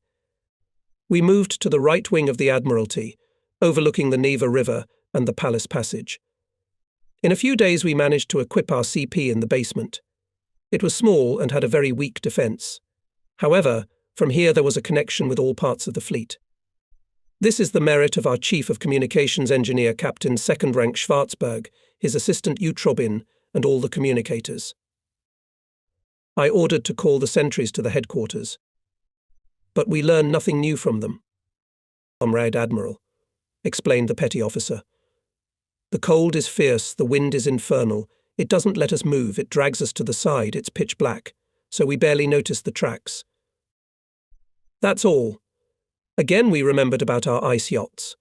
We moved to the right wing of the Admiralty, overlooking the Neva River and the Palace Passage. In a few days we managed to equip our CP in the basement. It was small and had a very weak defence. However, from here there was a connection with all parts of the fleet. This is the merit of our Chief of Communications Engineer, Captain 2nd Rank Schwarzberg, his assistant Utrobin, and all the communicators. I ordered to call the sentries to the headquarters. But we learned nothing new from them. Comrade Admiral, explained the petty officer. The cold is fierce, the wind is infernal. It doesn't let us move, it drags us to the side, it's pitch black, so we barely notice the tracks. That's all. Again we remembered about our ice yachts.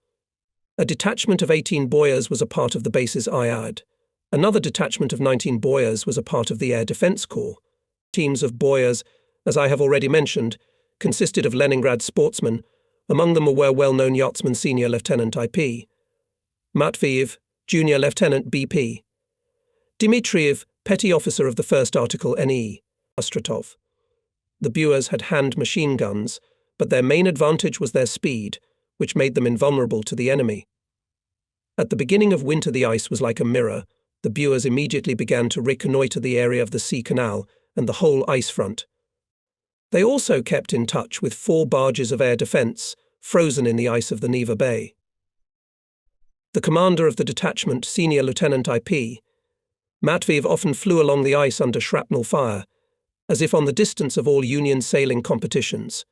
A detachment of 18 Boyers was a part of the base's IAD. Another detachment of 19 Boyers was a part of the Air Defense Corps. Teams of Boyers, as I have already mentioned, consisted of Leningrad sportsmen. Among them were well-known yachtsman Senior Lieutenant IP, Matviev, Junior Lieutenant BP, Dmitriev, Petty Officer of the First Article NE, Ostratov. The Boyers had hand machine guns, but their main advantage was their speed, which made them invulnerable to the enemy. At the beginning of winter the ice was like a mirror. The Boyers immediately began to reconnoitre the area of the Sea Canal and the whole ice front. They also kept in touch with 4 barges of air defence, frozen in the ice of the Neva Bay. The commander of the detachment, Senior Lieutenant IP, Matviev, often flew along the ice under shrapnel fire, as if on the distance of all Union sailing competitions.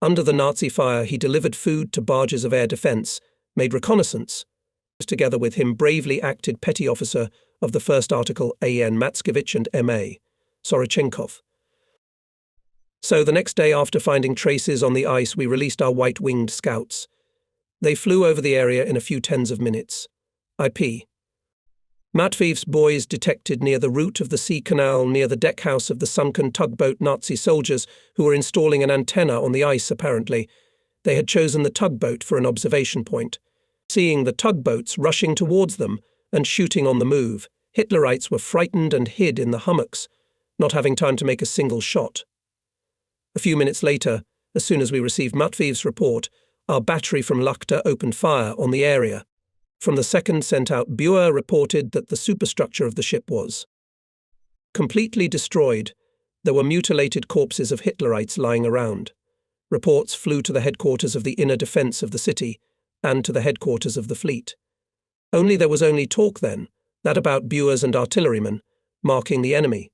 Under the Nazi fire, he delivered food to barges of air defence, made reconnaissance. Together with him bravely acted Petty Officer of the First Article AN Matskevich and M.A. Sorochenkov. So the next day, after finding traces on the ice, we released our white-winged scouts. They flew over the area in a few tens of minutes. IP. Matviev's boys detected near the route of the Sea Canal, near the deckhouse of the sunken tugboat, Nazi soldiers who were installing an antenna on the ice apparently. They had chosen the tugboat for an observation point. Seeing the tugboats rushing towards them and shooting on the move, Hitlerites were frightened and hid in the hummocks, not having time to make a single shot. A few minutes later, as soon as we received Matveyev's report, our battery from Lachta opened fire on the area. From the second sent out, Buer reported that the superstructure of the ship was completely destroyed. There were mutilated corpses of Hitlerites lying around. Reports flew to the headquarters of the inner defense of the city and to the headquarters of the fleet. Only there was only talk then, that about Buers and artillerymen, marking the enemy.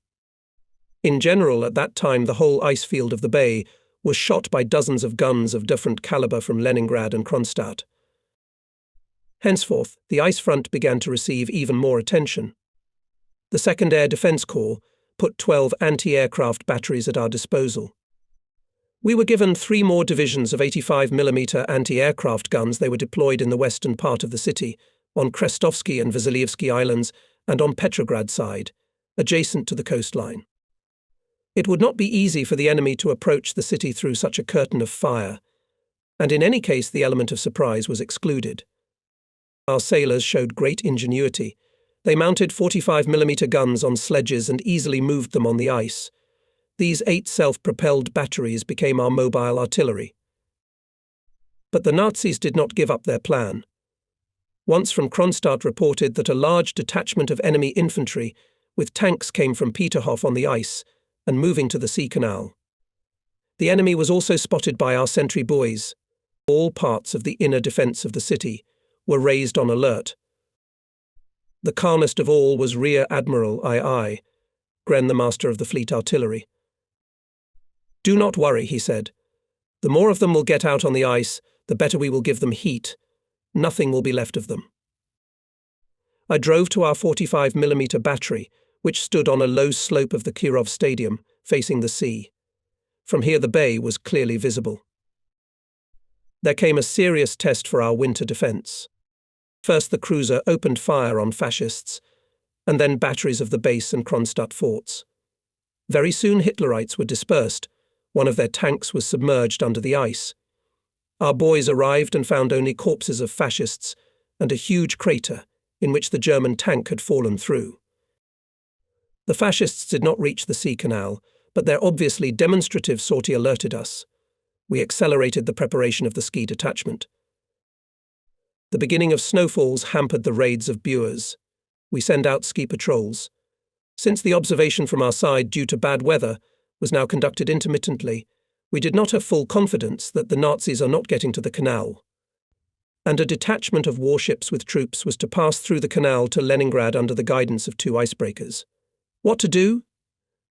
In general, at that time, the whole ice field of the bay was shot by dozens of guns of different caliber from Leningrad and Kronstadt. Henceforth, the ice front began to receive even more attention. The 2nd Air Defense Corps put 12 anti-aircraft batteries at our disposal. We were given 3 more divisions of 85mm anti-aircraft guns. They were deployed in the western part of the city, on Krestovsky and Vasilievsky Islands, and on Petrograd side, adjacent to the coastline. It would not be easy for the enemy to approach the city through such a curtain of fire, and in any case the element of surprise was excluded. Our sailors showed great ingenuity. They mounted 45mm guns on sledges and easily moved them on the ice. These 8 self-propelled batteries became our mobile artillery. But the Nazis did not give up their plan. Once from Kronstadt reported that a large detachment of enemy infantry with tanks came from Peterhof on the ice and moving to the sea canal. The enemy was also spotted by our sentry buoys. All parts of the inner defense of the city were raised on alert. The calmest of all was Rear Admiral II, Gren, the master of the fleet artillery. "Do not worry," he said. "The more of them will get out on the ice, the better we will give them heat. Nothing will be left of them." I drove to our 45mm battery, which stood on a low slope of the Kirov Stadium, facing the sea. From here the bay was clearly visible. There came a serious test for our winter defence. First the cruiser opened fire on fascists, and then batteries of the base and Kronstadt forts. Very soon Hitlerites were dispersed. One of their tanks was submerged under the ice. Our boys arrived and found only corpses of fascists and a huge crater in which the German tank had fallen through. The fascists did not reach the sea canal, but their obviously demonstrative sortie alerted us. We accelerated the preparation of the ski detachment. The beginning of snowfalls hampered the raids of Buers. We send out ski patrols. Since the observation from our side due to bad weather was now conducted intermittently, we did not have full confidence that the Nazis are not getting to the canal. And a detachment of warships with troops was to pass through the canal to Leningrad under the guidance of 2 icebreakers. What to do?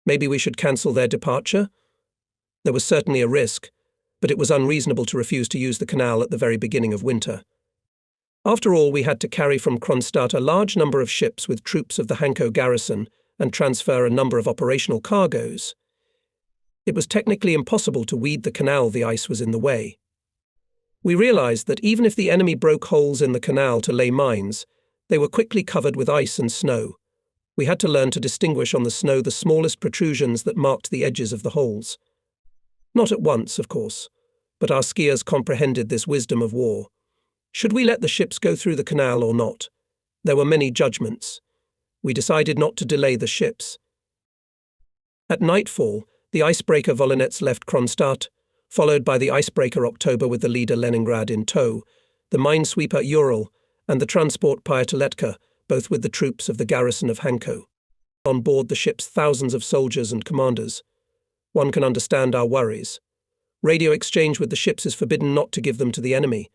Maybe we should cancel their departure? There was certainly a risk, but it was unreasonable to refuse to use the canal at the very beginning of winter. After all, we had to carry from Kronstadt a large number of ships with troops of the Hanko garrison and transfer a number of operational cargoes. It was technically impossible to weed the canal, the ice was in the way. We realized that even if the enemy broke holes in the canal to lay mines, they were quickly covered with ice and snow. We had to learn to distinguish on the snow the smallest protrusions that marked the edges of the holes. Not at once, of course, but our skiers comprehended this wisdom of war. Should we let the ships go through the canal or not? There were many judgments. We decided not to delay the ships. At nightfall, the icebreaker Volinets left Kronstadt, followed by the icebreaker October with the leader Leningrad in tow, the minesweeper Ural, and the transport Pyataletka, both with the troops of the garrison of Hanko. On board the ships thousands of soldiers and commanders. One can understand our worries. Radio exchange with the ships is forbidden, not to give them to the enemy.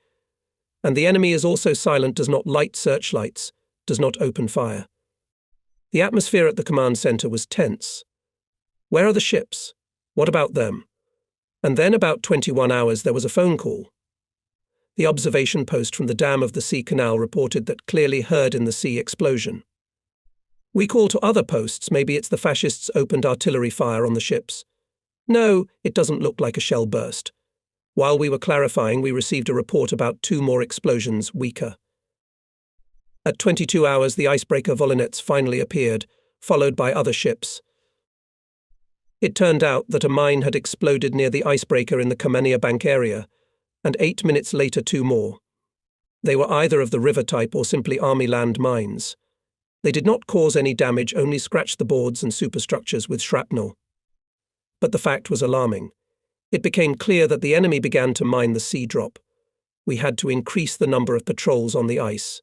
And the enemy is also silent, does not light searchlights, does not open fire. The atmosphere at the command center was tense. Where are the ships? What about them? And then about 21 hours there was a phone call. The observation post from the dam of the sea canal reported that clearly heard in the sea explosion. We call to other posts, maybe it's the fascists opened artillery fire on the ships. No, it doesn't look like a shell burst. While we were clarifying, we received a report about 2 more explosions, weaker. At 22 hours, the icebreaker Volinets finally appeared, followed by other ships. It turned out that a mine had exploded near the icebreaker in the Kamenia Bank area, and 8 minutes later 2 more. They were either of the river type or simply army land mines. They did not cause any damage, only scratched the boards and superstructures with shrapnel. But the fact was alarming. It became clear that the enemy began to mine the sea drop. We had to increase the number of patrols on the ice.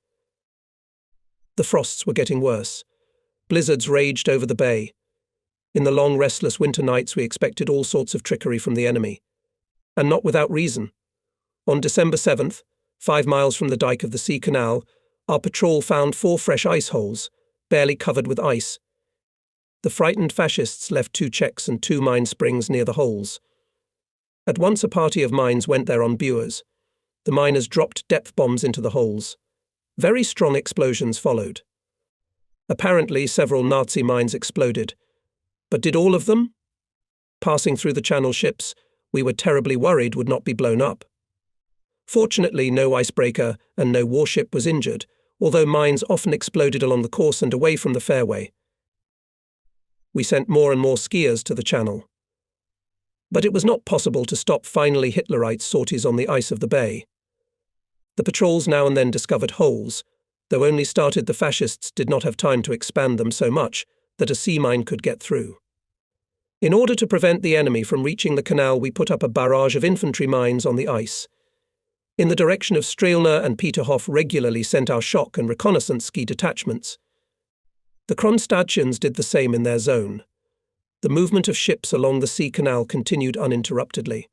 The frosts were getting worse. Blizzards raged over the bay. In the long, restless winter nights, we expected all sorts of trickery from the enemy. And not without reason. On December 7th, 5 miles from the dike of the Sea Canal, our patrol found 4 fresh ice holes, barely covered with ice. The frightened fascists left 2 checks and 2 mine springs near the holes. At once a party of mines went there on buoys. The miners dropped depth bombs into the holes. Very strong explosions followed. Apparently, several Nazi mines exploded. But did all of them? Passing through the Channel ships, we were terribly worried would not be blown up. Fortunately, no icebreaker and no warship was injured, although mines often exploded along the course and away from the fairway. We sent more and more skiers to the Channel. But it was not possible to stop finally Hitlerite sorties on the ice of the bay. The patrols now and then discovered holes. Though only started, the fascists did not have time to expand them so much that a sea mine could get through. In order to prevent the enemy from reaching the canal, we put up a barrage of infantry mines on the ice. In the direction of Strelna and Peterhof regularly sent our shock and reconnaissance ski detachments. The Kronstadtians did the same in their zone. The movement of ships along the Sea Canal continued uninterruptedly.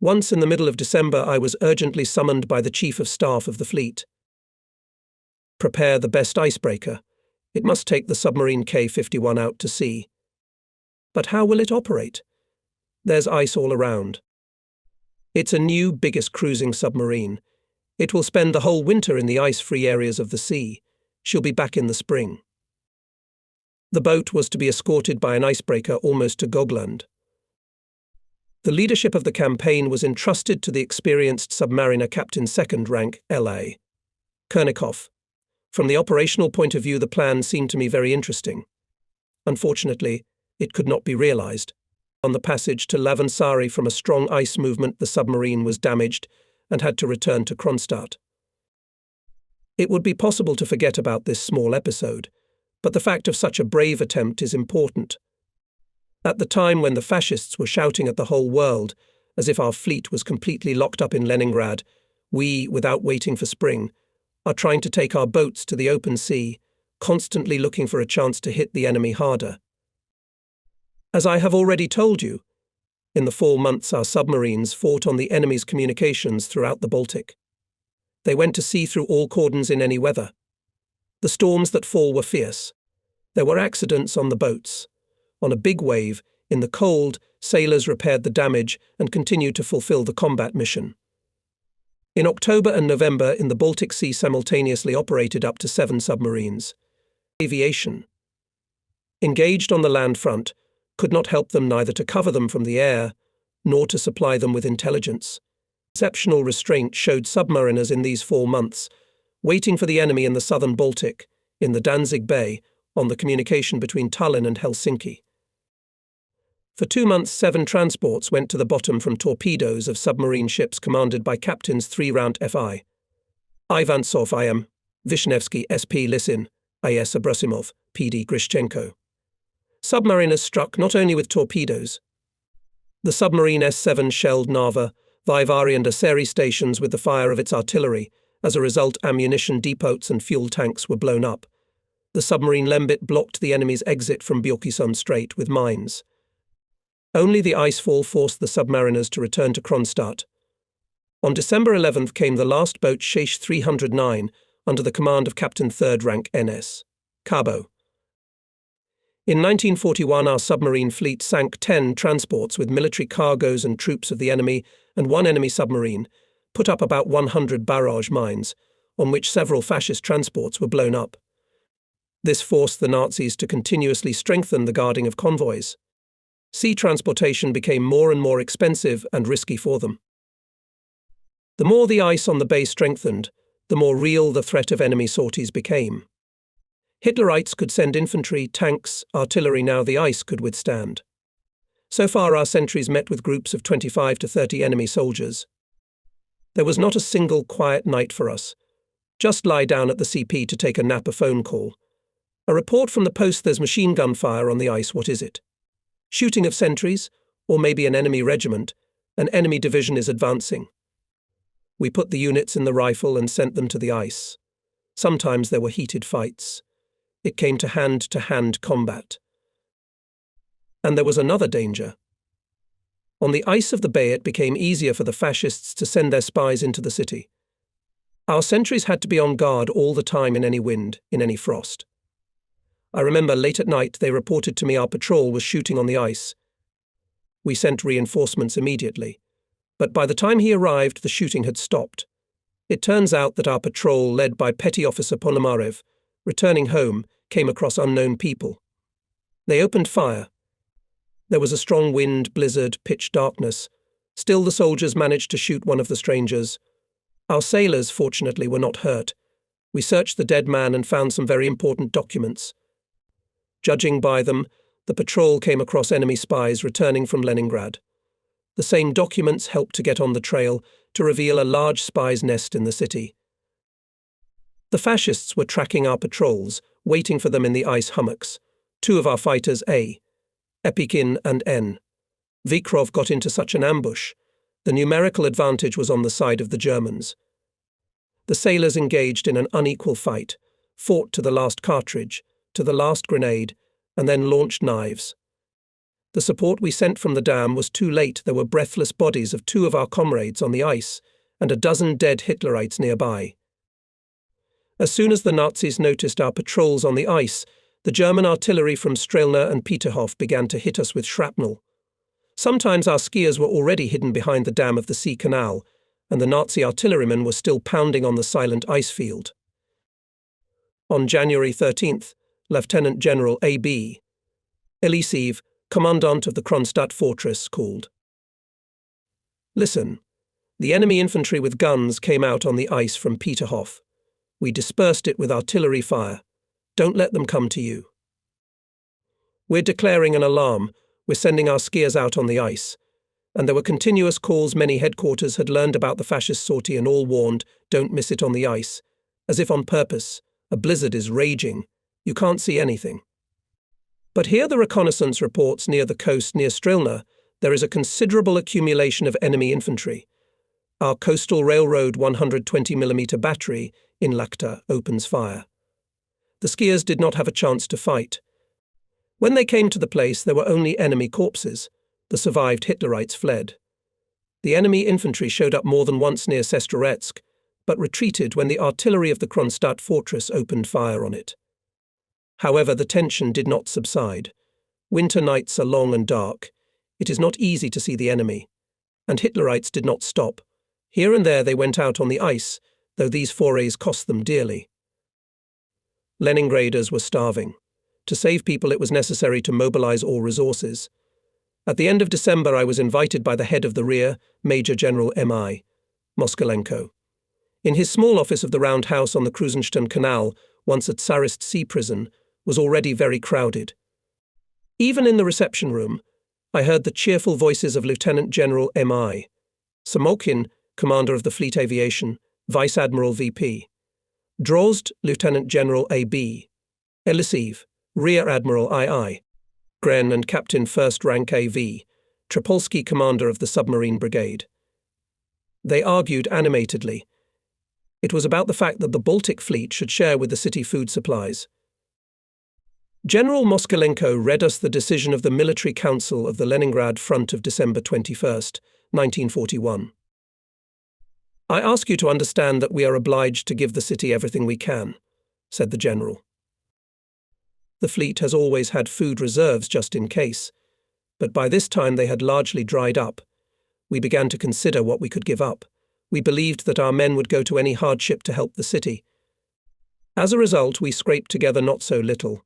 Once in the middle of December, I was urgently summoned by the Chief of Staff of the fleet. Prepare the best icebreaker. It must take the submarine K-51 out to sea. But how will it operate? There's ice all around. It's a new, biggest cruising submarine. It will spend the whole winter in the ice-free areas of the sea. She'll be back in the spring. The boat was to be escorted by an icebreaker almost to Gogland. The leadership of the campaign was entrusted to the experienced submariner Captain 2nd Rank L.A. Kernikov. From the operational point of view, the plan seemed to me very interesting. Unfortunately, it could not be realized. On the passage to Lavansari from a strong ice movement, the submarine was damaged and had to return to Kronstadt. It would be possible to forget about this small episode, but the fact of such a brave attempt is important. At the time when the fascists were shouting at the whole world, as if our fleet was completely locked up in Leningrad, we, without waiting for spring, are trying to take our boats to the open sea, constantly looking for a chance to hit the enemy harder. As I have already told you, in the fall months our submarines fought on the enemy's communications throughout the Baltic. They went to sea through all cordons in any weather. The storms that fall were fierce. There were accidents on the boats. On a big wave, in the cold, sailors repaired the damage and continued to fulfill the combat mission. In October and November, in the Baltic Sea simultaneously operated up to 7 submarines. Aviation. Engaged on the land front, could not help them neither to cover them from the air, nor to supply them with intelligence. Exceptional restraint showed submariners in these 4 months, waiting for the enemy in the southern Baltic, in the Danzig Bay, on the communication between Tallinn and Helsinki. For 2 months, 7 transports went to the bottom from torpedoes of submarine ships commanded by captains 3 Round Fi. Ivantsov IM, Vishnevsky SP Lisin, IS Abrasimov, PD Grishchenko. Submariners struck not only with torpedoes. The submarine S7 shelled Narva, Vivari and Aseri stations with the fire of its artillery. As a result, ammunition depots and fuel tanks were blown up. The submarine Lembit blocked the enemy's exit from Björkisund Strait with mines. Only the icefall forced the submariners to return to Kronstadt. On December 11th came the last boat, Sheish 309, under the command of Captain 3rd Rank N.S. Cabo. In 1941, our submarine fleet sank 10 transports with military cargoes and troops of the enemy and 1 enemy submarine, put up about 100 barrage mines, on which several fascist transports were blown up. This forced the Nazis to continuously strengthen the guarding of convoys. Sea transportation became more and more expensive and risky for them. The more the ice on the bay strengthened, the more real the threat of enemy sorties became. Hitlerites could send infantry, tanks, artillery now the ice could withstand. So far our sentries met with groups of 25 to 30 enemy soldiers. There was not a single quiet night for us. Just lie down at the CP to take a nap, a phone call. A report from the post, there's machine gun fire on the ice, what is it? Shooting of sentries, or maybe an enemy regiment. An enemy division is advancing. We put the units in the rifle and sent them to the ice. Sometimes there were heated fights. It came to hand combat. And there was another danger. On the ice of the bay, it became easier for the fascists to send their spies into the city. Our sentries had to be on guard all the time in any wind, in any frost. I remember late at night they reported to me our patrol was shooting on the ice. We sent reinforcements immediately, but by the time he arrived the shooting had stopped. It turns out that our patrol, led by Petty Officer Ponomarev, returning home, came across unknown people. They opened fire. There was a strong wind, blizzard, pitch darkness. Still the soldiers managed to shoot one of the strangers. Our sailors, fortunately, were not hurt. We searched the dead man and found some very important documents. Judging by them, the patrol came across enemy spies returning from Leningrad. The same documents helped to get on the trail to reveal a large spy's nest in the city. The fascists were tracking our patrols, waiting for them in the ice hummocks. Two of our fighters, Epikin and N. Vikrov, got into such an ambush. The numerical advantage was on the side of the Germans. The sailors engaged in an unequal fight, fought to the last cartridge, to the last grenade, and then launched knives. The support we sent from the dam was too late. There were breathless bodies of two of our comrades on the ice, and a dozen dead Hitlerites nearby. As soon as the Nazis noticed our patrols on the ice, the German artillery from Strelna and Peterhof began to hit us with shrapnel. Sometimes our skiers were already hidden behind the dam of the Sea Canal, and the Nazi artillerymen were still pounding on the silent ice field. On January 13th, Lieutenant General A.B. Eliseev, commandant of the Kronstadt fortress, called. Listen, the enemy infantry with guns came out on the ice from Peterhof. We dispersed it with artillery fire. Don't let them come to you. We're declaring an alarm. We're sending our skiers out on the ice. And there were continuous calls. Many headquarters had learned about the fascist sortie and all warned, don't miss it on the ice. As if on purpose. A blizzard is raging. You can't see anything. But here the reconnaissance reports near the coast, near Strelna, there is a considerable accumulation of enemy infantry. Our coastal railroad 120mm battery in Lakhta opens fire. The skiers did not have a chance to fight. When they came to the place, there were only enemy corpses. The survived Hitlerites fled. The enemy infantry showed up more than once near Sestroretsk, but retreated when the artillery of the Kronstadt fortress opened fire on it. However, the tension did not subside. Winter nights are long and dark. It is not easy to see the enemy. And Hitlerites did not stop. Here and there they went out on the ice, though these forays cost them dearly. Leningraders were starving. To save people, it was necessary to mobilize all resources. At the end of December, I was invited by the head of the rear, Major General M.I. Moskalenko. In his small office of the round house on the Krusenstein Canal, once a Tsarist sea prison, was already very crowded. Even in the reception room, I heard the cheerful voices of Lieutenant General M.I. Samokhin, commander of the Fleet Aviation, Vice Admiral V.P. Drozd, Lieutenant General A.B. Eliseev, Rear Admiral II. Gren and Captain First Rank A.V. Tripolsky, commander of the submarine brigade. They argued animatedly. It was about the fact that the Baltic Fleet should share with the city food supplies. General Moskalenko read us the decision of the Military Council of the Leningrad Front of December 21st, 1941. I ask you to understand that we are obliged to give the city everything we can, said the general. The fleet has always had food reserves just in case, but by this time they had largely dried up. We began to consider what we could give up. We believed that our men would go to any hardship to help the city. As a result, we scraped together not so little.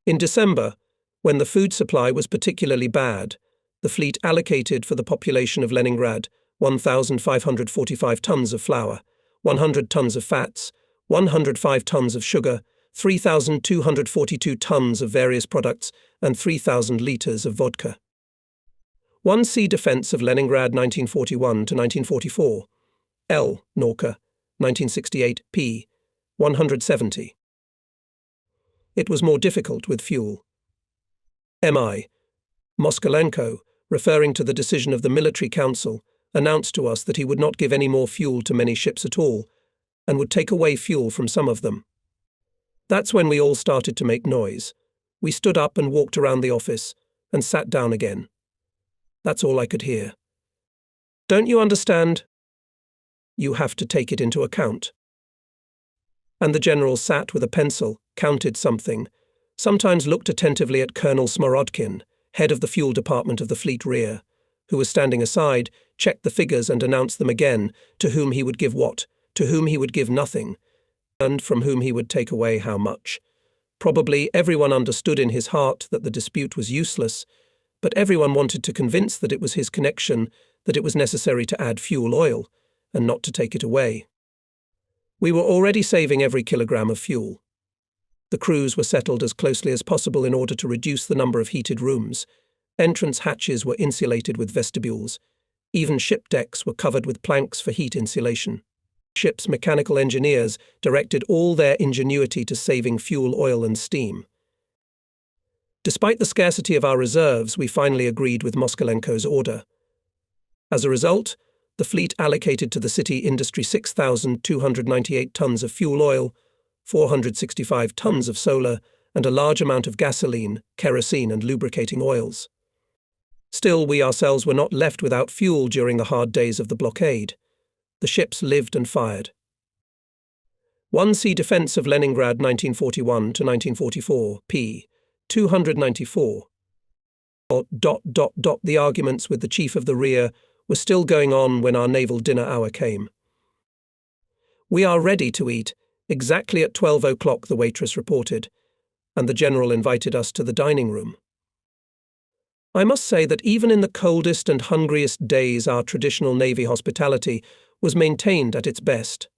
In December, when the food supply was particularly bad, the fleet allocated for the population of Leningrad 1,545 tons of flour, 100 tons of fats, 105 tons of sugar, 3,242 tons of various products, and 3,000 litres of vodka. One Sea Defence of Leningrad 1941 to 1944. L. Norka, 1968 p. 170. It was more difficult with fuel. M.I. Moskalenko, referring to the decision of the Military Council, announced to us that he would not give any more fuel to many ships at all, and would take away fuel from some of them. That's when we all started to make noise. We stood up and walked around the office, and sat down again. That's all I could hear. Don't you understand? You have to take it into account. And the general sat with a pencil, counted something, sometimes looked attentively at Colonel Smorodkin, head of the fuel department of the fleet rear, who was standing aside, checked the figures and announced them again, to whom he would give what, to whom he would give nothing, and from whom he would take away how much. Probably everyone understood in his heart that the dispute was useless, but everyone wanted to convince that it was his connection, that it was necessary to add fuel oil, and not to take it away. We were already saving every kilogram of fuel. The crews were settled as closely as possible in order to reduce the number of heated rooms. Entrance hatches were insulated with vestibules. Even ship decks were covered with planks for heat insulation. Ship's mechanical engineers directed all their ingenuity to saving fuel oil and steam. Despite the scarcity of our reserves, we finally agreed with Moskalenko's order. As a result, the fleet allocated to the city industry 6,298 tons of fuel oil, 465 tons of solar, and a large amount of gasoline, kerosene, and lubricating oils. Still, we ourselves were not left without fuel during the hard days of the blockade. The ships lived and fired. 1C Defense of Leningrad 1941 to 1944, p. 294. The arguments with the chief of the rear were still going on when our naval dinner hour came. We are ready to eat, exactly at 12 o'clock, the waitress reported, and the general invited us to the dining room. I must say that even in the coldest and hungriest days, our traditional Navy hospitality was maintained at its best.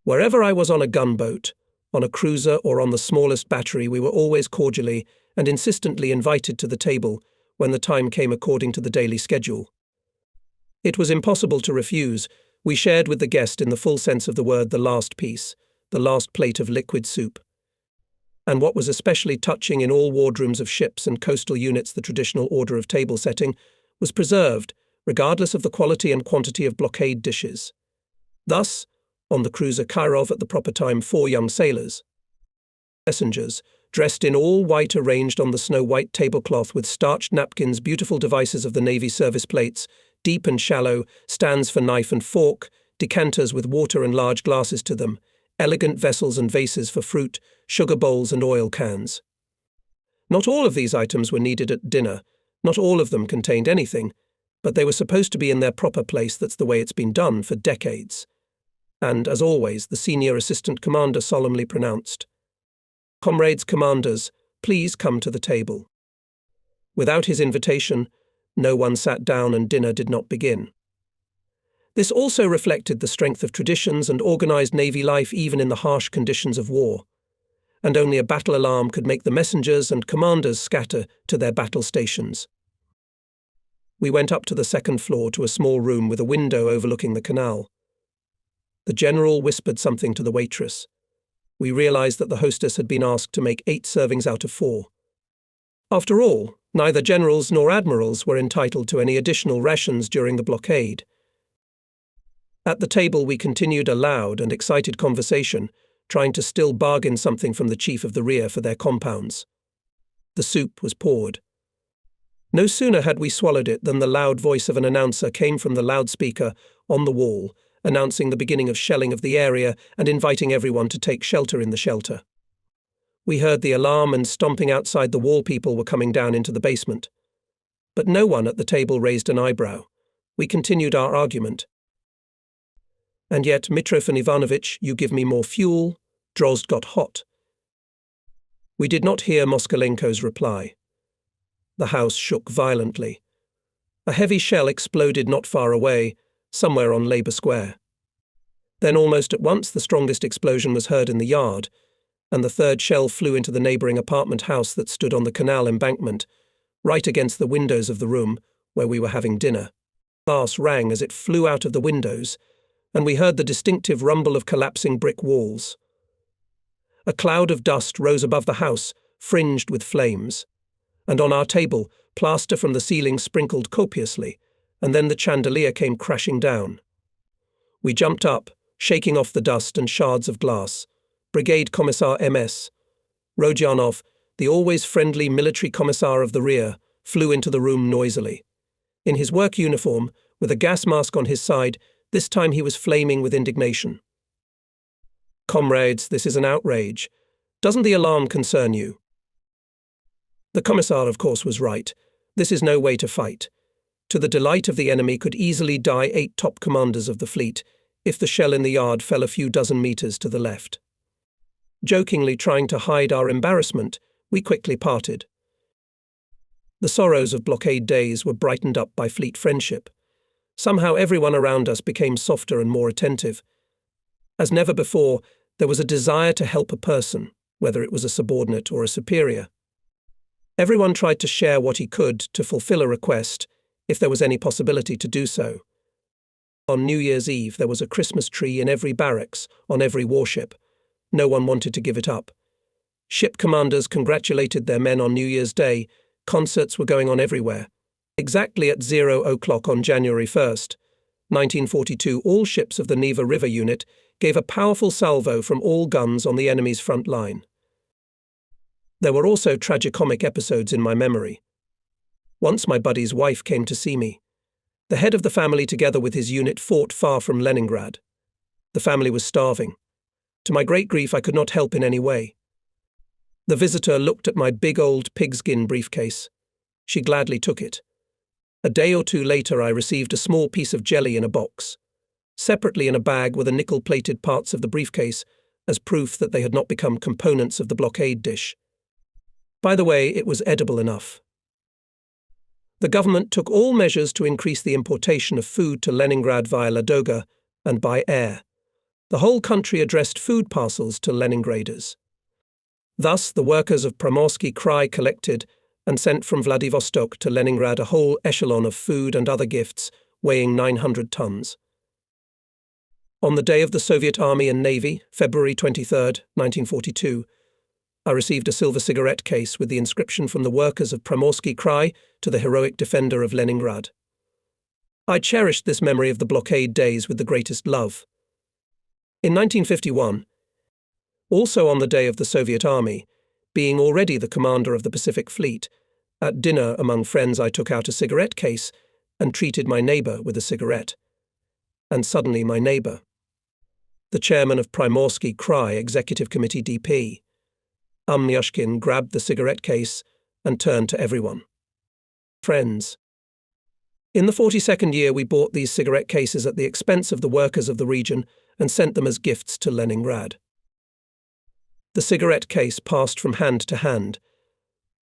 Wherever I was on a gunboat, on a cruiser, or on the smallest battery, we were always cordially and insistently invited to the table when the time came according to the daily schedule. It was impossible to refuse. We shared with the guest, in the full sense of the word, the last piece, the last plate of liquid soup. And what was especially touching, in all wardrooms of ships and coastal units, the traditional order of table setting was preserved, regardless of the quality and quantity of blockade dishes. Thus, on the cruiser Kirov at the proper time, 4 young sailors, messengers, dressed in all white, arranged on the snow-white tablecloth with starched napkins, beautiful devices of the Navy service plates, deep and shallow, stands for knife and fork, decanters with water and large glasses to them, elegant vessels and vases for fruit, sugar bowls and oil cans. Not all of these items were needed at dinner, not all of them contained anything, but they were supposed to be in their proper place. That's the way it's been done for decades. And, as always, the senior assistant commander solemnly pronounced, "Comrades commanders, please come to the table." Without his invitation, no one sat down and dinner did not begin. This also reflected the strength of traditions and organized Navy life even in the harsh conditions of war, and only a battle alarm could make the messengers and commanders scatter to their battle stations. We went up to the second floor to a small room with a window overlooking the canal. The general whispered something to the waitress. We realized that the hostess had been asked to make 8 servings out of 4. After all, neither generals nor admirals were entitled to any additional rations during the blockade. At the table, we continued a loud and excited conversation, trying to still bargain something from the chief of the rear for their compounds. The soup was poured. No sooner had we swallowed it than the loud voice of an announcer came from the loudspeaker on the wall, announcing the beginning of shelling of the area and inviting everyone to take shelter in the shelter. We heard the alarm, and stomping outside the wall, people were coming down into the basement. But no one at the table raised an eyebrow. We continued our argument. "And yet, Mitrofan Ivanovich, you give me more fuel." Drozd got hot. We did not hear Moskalenko's reply. The house shook violently. A heavy shell exploded not far away, somewhere on Labour Square. Then almost at once the strongest explosion was heard in the yard, and the third shell flew into the neighbouring apartment house that stood on the canal embankment, right against the windows of the room where we were having dinner. Glass rang as it flew out of the windows. and we heard the distinctive rumble of collapsing brick walls. A cloud of dust rose above the house, fringed with flames, and on our table, plaster from the ceiling sprinkled copiously, and then the chandelier came crashing down. We jumped up, shaking off the dust and shards of glass. Brigade Commissar MS. Rodionov, the always friendly military commissar of the rear, flew into the room noisily. In his work uniform, with a gas mask on his side, this time he was flaming with indignation. "Comrades, this is an outrage. Doesn't the alarm concern you?" The commissar, of course, was right. This is no way to fight. To the delight of the enemy could easily die 8 top commanders of the fleet if the shell in the yard fell a few dozen meters to the left. Jokingly trying to hide our embarrassment, we quickly parted. The sorrows of blockade days were brightened up by fleet friendship. Somehow everyone around us became softer and more attentive. As never before, there was a desire to help a person, whether it was a subordinate or a superior. Everyone tried to share what he could to fulfill a request, if there was any possibility to do so. On New Year's Eve, there was a Christmas tree in every barracks, on every warship. No one wanted to give it up. Ship commanders congratulated their men on New Year's Day. Concerts were going on everywhere. Exactly at 0 o'clock on January 1st, 1942, all ships of the Neva River Unit gave a powerful salvo from all guns on the enemy's front line. There were also tragicomic episodes in my memory. Once my buddy's wife came to see me. The head of the family, together with his unit, fought far from Leningrad. The family was starving. To my great grief, I could not help in any way. The visitor looked at my big old pigskin briefcase. She gladly took it. A day or two later, I received a small piece of jelly in a box. Separately in a bag were the nickel-plated parts of the briefcase, as proof that they had not become components of the blockade dish. By the way, it was edible enough. The government took all measures to increase the importation of food to Leningrad via Ladoga and by air. The whole country addressed food parcels to Leningraders. Thus, the workers of Primorsky Krai collected and sent from Vladivostok to Leningrad a whole echelon of food and other gifts weighing 900 tons. On the day of the Soviet Army and Navy, February 23, 1942, I received a silver cigarette case with the inscription from the workers of Primorsky Krai to the heroic defender of Leningrad. I cherished this memory of the blockade days with the greatest love. In 1951, also on the day of the Soviet Army, being already the commander of the Pacific Fleet, at dinner among friends I took out a cigarette case and treated my neighbor with a cigarette. And suddenly my neighbor, the chairman of Primorsky Krai Executive Committee DP, Myushkin, grabbed the cigarette case and turned to everyone. Friends. In the 42nd year, we bought these cigarette cases at the expense of the workers of the region and sent them as gifts to Leningrad. The cigarette case passed from hand to hand,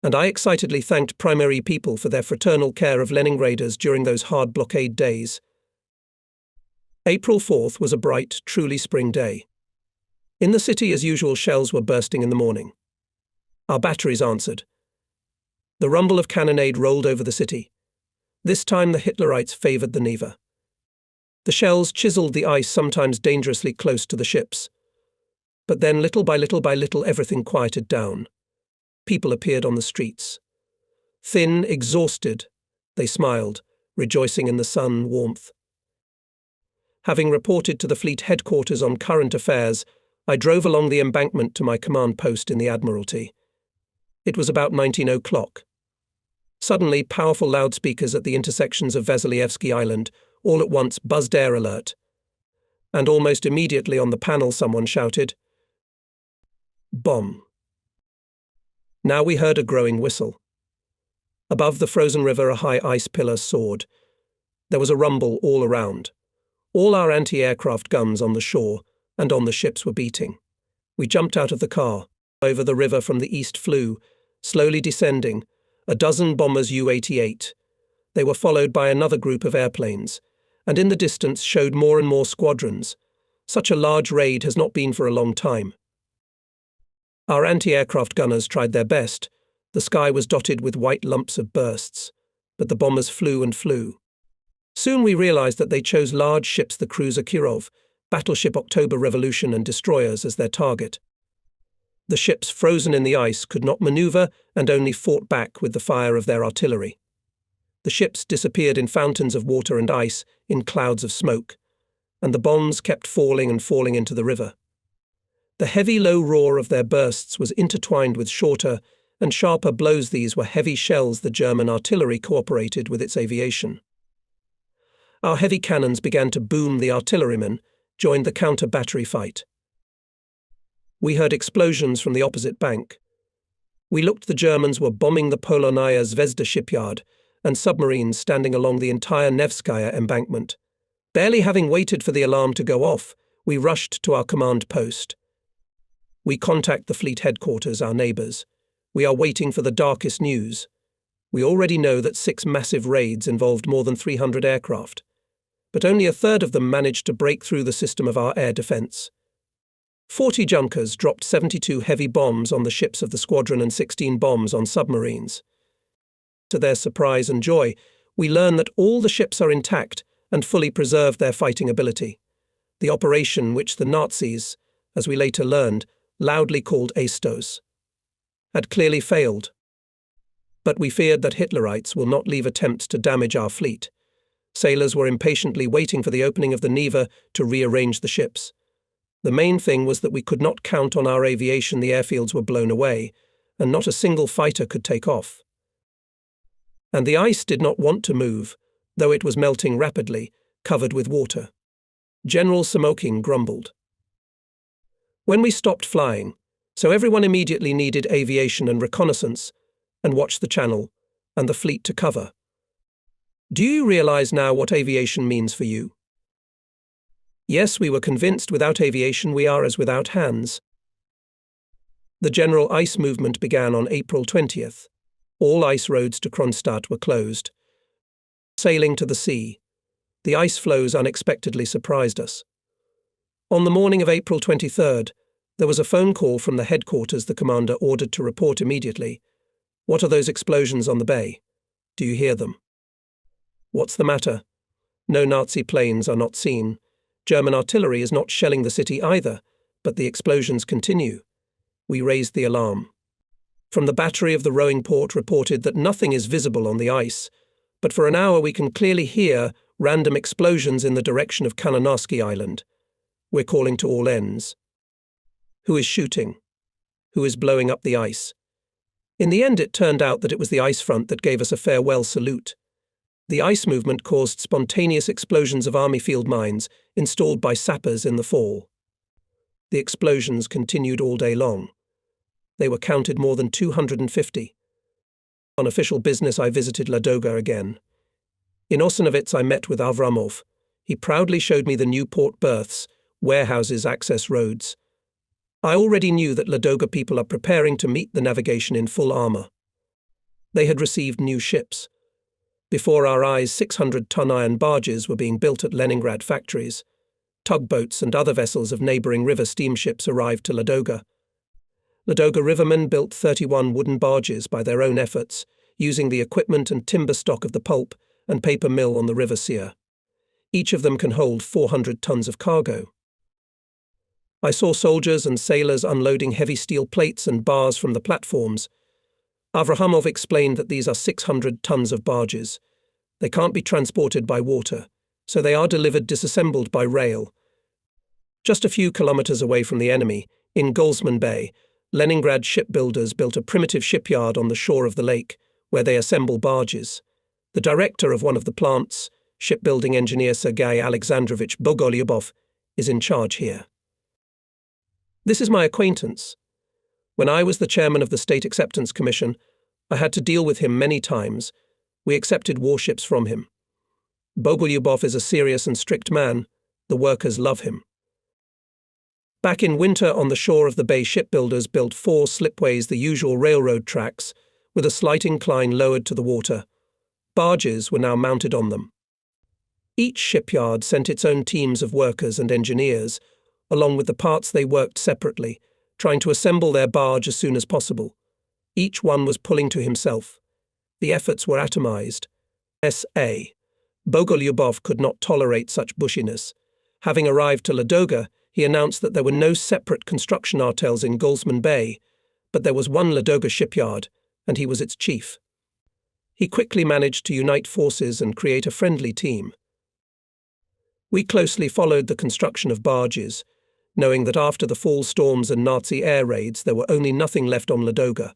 and I excitedly thanked primary people for their fraternal care of Leningraders during those hard blockade days. April 4th was a bright, truly spring day. In the city, as usual, shells were bursting in the morning. Our batteries answered. The rumble of cannonade rolled over the city. This time the Hitlerites favoured the Neva. The shells chiselled the ice, sometimes dangerously close to the ships. But then, little by little, everything quieted down. People appeared on the streets. Thin, exhausted, they smiled, rejoicing in the sun warmth. Having reported to the fleet headquarters on current affairs, I drove along the embankment to my command post in the Admiralty. It was about 19 o'clock. Suddenly, powerful loudspeakers at the intersections of Vasilievsky Island all at once buzzed air alert. And almost immediately on the panel someone shouted, "Bomb." Now we heard a growing whistle. Above the frozen river, a high ice pillar soared. There was a rumble all around. All our anti-aircraft guns on the shore and on the ships were beating. We jumped out of the car. Over the river from the east flew, slowly descending, a dozen bombers U-88. They were followed by another group of airplanes, and in the distance showed more and more squadrons. Such a large raid has not been for a long time. Our anti-aircraft gunners tried their best. The sky was dotted with white lumps of bursts, but the bombers flew and flew. Soon we realized that they chose large ships, the cruiser Kirov, battleship October Revolution, and destroyers as their target. The ships, frozen in the ice, could not maneuver and only fought back with the fire of their artillery. The ships disappeared in fountains of water and ice, in clouds of smoke, and the bombs kept falling and falling into the river. The heavy low roar of their bursts was intertwined with shorter and sharper blows. These were heavy shells. The German artillery cooperated with its aviation. Our heavy cannons began to boom. The artillerymen joined the counter-battery fight. We heard explosions from the opposite bank. We looked. The Germans were bombing the Polonaya Zvezda shipyard and submarines standing along the entire Nevskaya embankment. Barely having waited for the alarm to go off, we rushed to our command post. We contact the fleet headquarters, our neighbours. We are waiting for the darkest news. We already know that 6 massive raids involved more than 300 aircraft, but only a third of them managed to break through the system of our air defence. 40 Junkers dropped 72 heavy bombs on the ships of the squadron and 16 bombs on submarines. To their surprise and joy, we learn that all the ships are intact and fully preserved their fighting ability. The operation, which the Nazis, as we later learned, loudly called Astos, had clearly failed. But we feared that Hitlerites will not leave attempts to damage our fleet. Sailors were impatiently waiting for the opening of the Neva to rearrange the ships. The main thing was that we could not count on our aviation. The airfields were blown away, and not a single fighter could take off. And the ice did not want to move, though it was melting rapidly, covered with water. General Samokin grumbled. When we stopped flying, so everyone immediately needed aviation and reconnaissance, and watch the channel, and the fleet to cover. Do you realize now what aviation means for you? Yes, we were convinced without aviation we are as without hands. The general ice movement began on April 20th. All ice roads to Kronstadt were closed. Sailing to the sea. The ice floes unexpectedly surprised us. On the morning of April 23rd, there was a phone call from the headquarters. The commander ordered to report immediately. What are those explosions on the bay? Do you hear them? What's the matter? No Nazi planes are not seen. German artillery is not shelling the city either, but the explosions continue. We raised the alarm. From the battery of the rowing port reported that nothing is visible on the ice, but for an hour we can clearly hear random explosions in the direction of Kananarsky Island. We're calling to all ends. Who is shooting? Who is blowing up the ice? In the end it turned out that it was the ice front that gave us a farewell salute. The ice movement caused spontaneous explosions of army field mines installed by sappers in the fall. The explosions continued all day long. They were counted more than 250. On official business I visited Ladoga again. In Osenovitz I met with Avramov. He proudly showed me the new port berths, warehouses, access roads. I already knew that Ladoga people are preparing to meet the navigation in full armour. They had received new ships. Before our eyes, 600-ton iron barges were being built at Leningrad factories. Tugboats and other vessels of neighbouring river steamships arrived to Ladoga. Ladoga rivermen built 31 wooden barges by their own efforts, using the equipment and timber stock of the pulp and paper mill on the river Seer. Each of them can hold 400 tons of cargo. I saw soldiers and sailors unloading heavy steel plates and bars from the platforms. Avrahamov explained that these are 600 tons of barges. They can't be transported by water, so they are delivered disassembled by rail. Just a few kilometers away from the enemy, in Golzman Bay, Leningrad shipbuilders built a primitive shipyard on the shore of the lake, where they assemble barges. The director of one of the plants, shipbuilding engineer Sergei Alexandrovich Bogolyubov, is in charge here. This is my acquaintance. When I was the chairman of the State Acceptance Commission, I had to deal with him many times. We accepted warships from him. Bogolyubov is a serious and strict man. The workers love him. Back in winter on the shore of the bay, shipbuilders built 4 slipways, the usual railroad tracks, with a slight incline lowered to the water. Barges were now mounted on them. Each shipyard sent its own teams of workers and engineers. Along with the parts they worked separately, trying to assemble their barge as soon as possible. Each one was pulling to himself. The efforts were atomized. SA. Bogolyubov could not tolerate such bushiness. Having arrived to Ladoga, he announced that there were no separate construction artels in Goldsman Bay, but there was one Ladoga shipyard, and he was its chief. He quickly managed to unite forces and create a friendly team. We closely followed the construction of barges, knowing that after the fall storms and Nazi air raids there were only nothing left on Ladoga.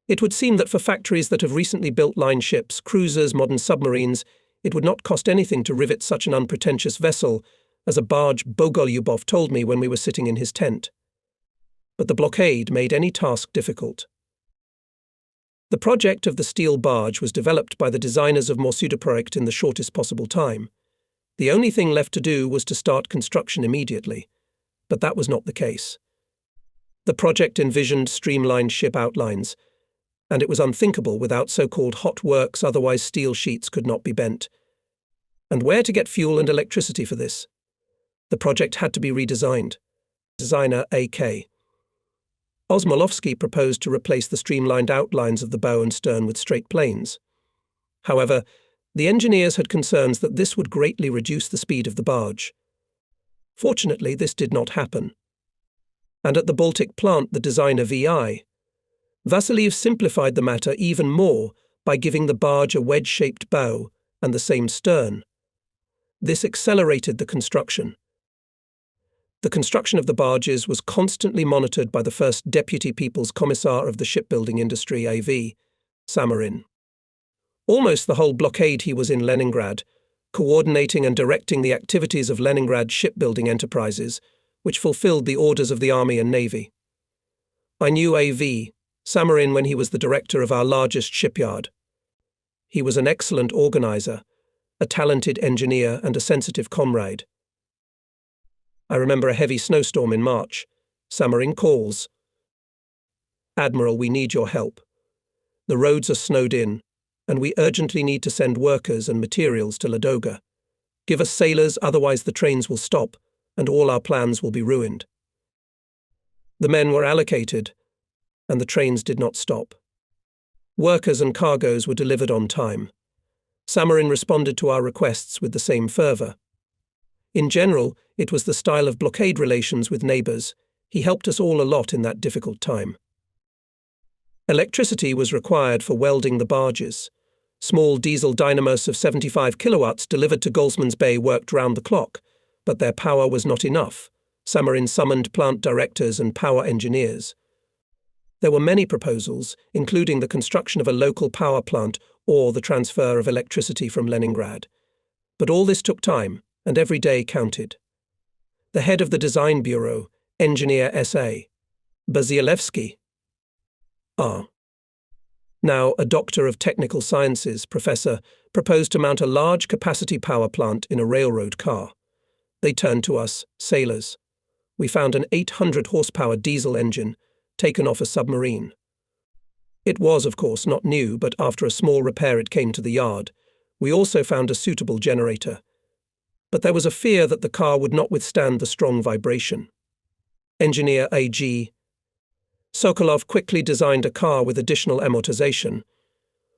It would seem that for factories that have recently built line ships, cruisers, modern submarines, it would not cost anything to rivet such an unpretentious vessel, as a barge Bogolyubov told me when we were sitting in his tent. But the blockade made any task difficult. The project of the steel barge was developed by the designers of Morsuderprojekt in the shortest possible time. The only thing left to do was to start construction immediately, but that was not the case. The project envisioned streamlined ship outlines, and it was unthinkable without so-called hot works, otherwise steel sheets could not be bent. And where to get fuel and electricity for this? The project had to be redesigned. Designer A.K. Osmolovsky proposed to replace the streamlined outlines of the bow and stern with straight planes. However, the engineers had concerns that this would greatly reduce the speed of the barge. Fortunately, this did not happen. And at the Baltic plant, the designer V.I. Vasiliev simplified the matter even more by giving the barge a wedge-shaped bow and the same stern. This accelerated the construction. The construction of the barges was constantly monitored by the first Deputy People's Commissar of the shipbuilding industry, A.V. Samarin. Almost the whole blockade he was in Leningrad, coordinating and directing the activities of Leningrad shipbuilding enterprises, which fulfilled the orders of the Army and Navy. I knew A.V. Samarin when he was the director of our largest shipyard. He was an excellent organizer, a talented engineer and a sensitive comrade. I remember a heavy snowstorm in March. Samarin calls. "Admiral, we need your help. The roads are snowed in, and we urgently need to send workers and materials to Ladoga. Give us sailors, otherwise the trains will stop, and all our plans will be ruined." The men were allocated, and the trains did not stop. Workers and cargoes were delivered on time. Samarin responded to our requests with the same fervour. In general, it was the style of blockade relations with neighbours. He helped us all a lot in that difficult time. Electricity was required for welding the barges. Small diesel dynamos of 75 kilowatts delivered to Goldsman's Bay worked round the clock, but their power was not enough. Samarin summoned plant directors and power engineers. There were many proposals, including the construction of a local power plant or the transfer of electricity from Leningrad. But all this took time, and every day counted. The head of the design bureau, engineer S.A. Basilevsky, R. now a doctor of technical sciences, professor, proposed to mount a large capacity power plant in a railroad car. They turned to us, sailors. We found an 800 horsepower diesel engine, taken off a submarine. It was, of course, not new, but after a small repair it came to the yard. We also found a suitable generator. But there was a fear that the car would not withstand the strong vibration. Engineer A.G. Sokolov quickly designed a car with additional amortization.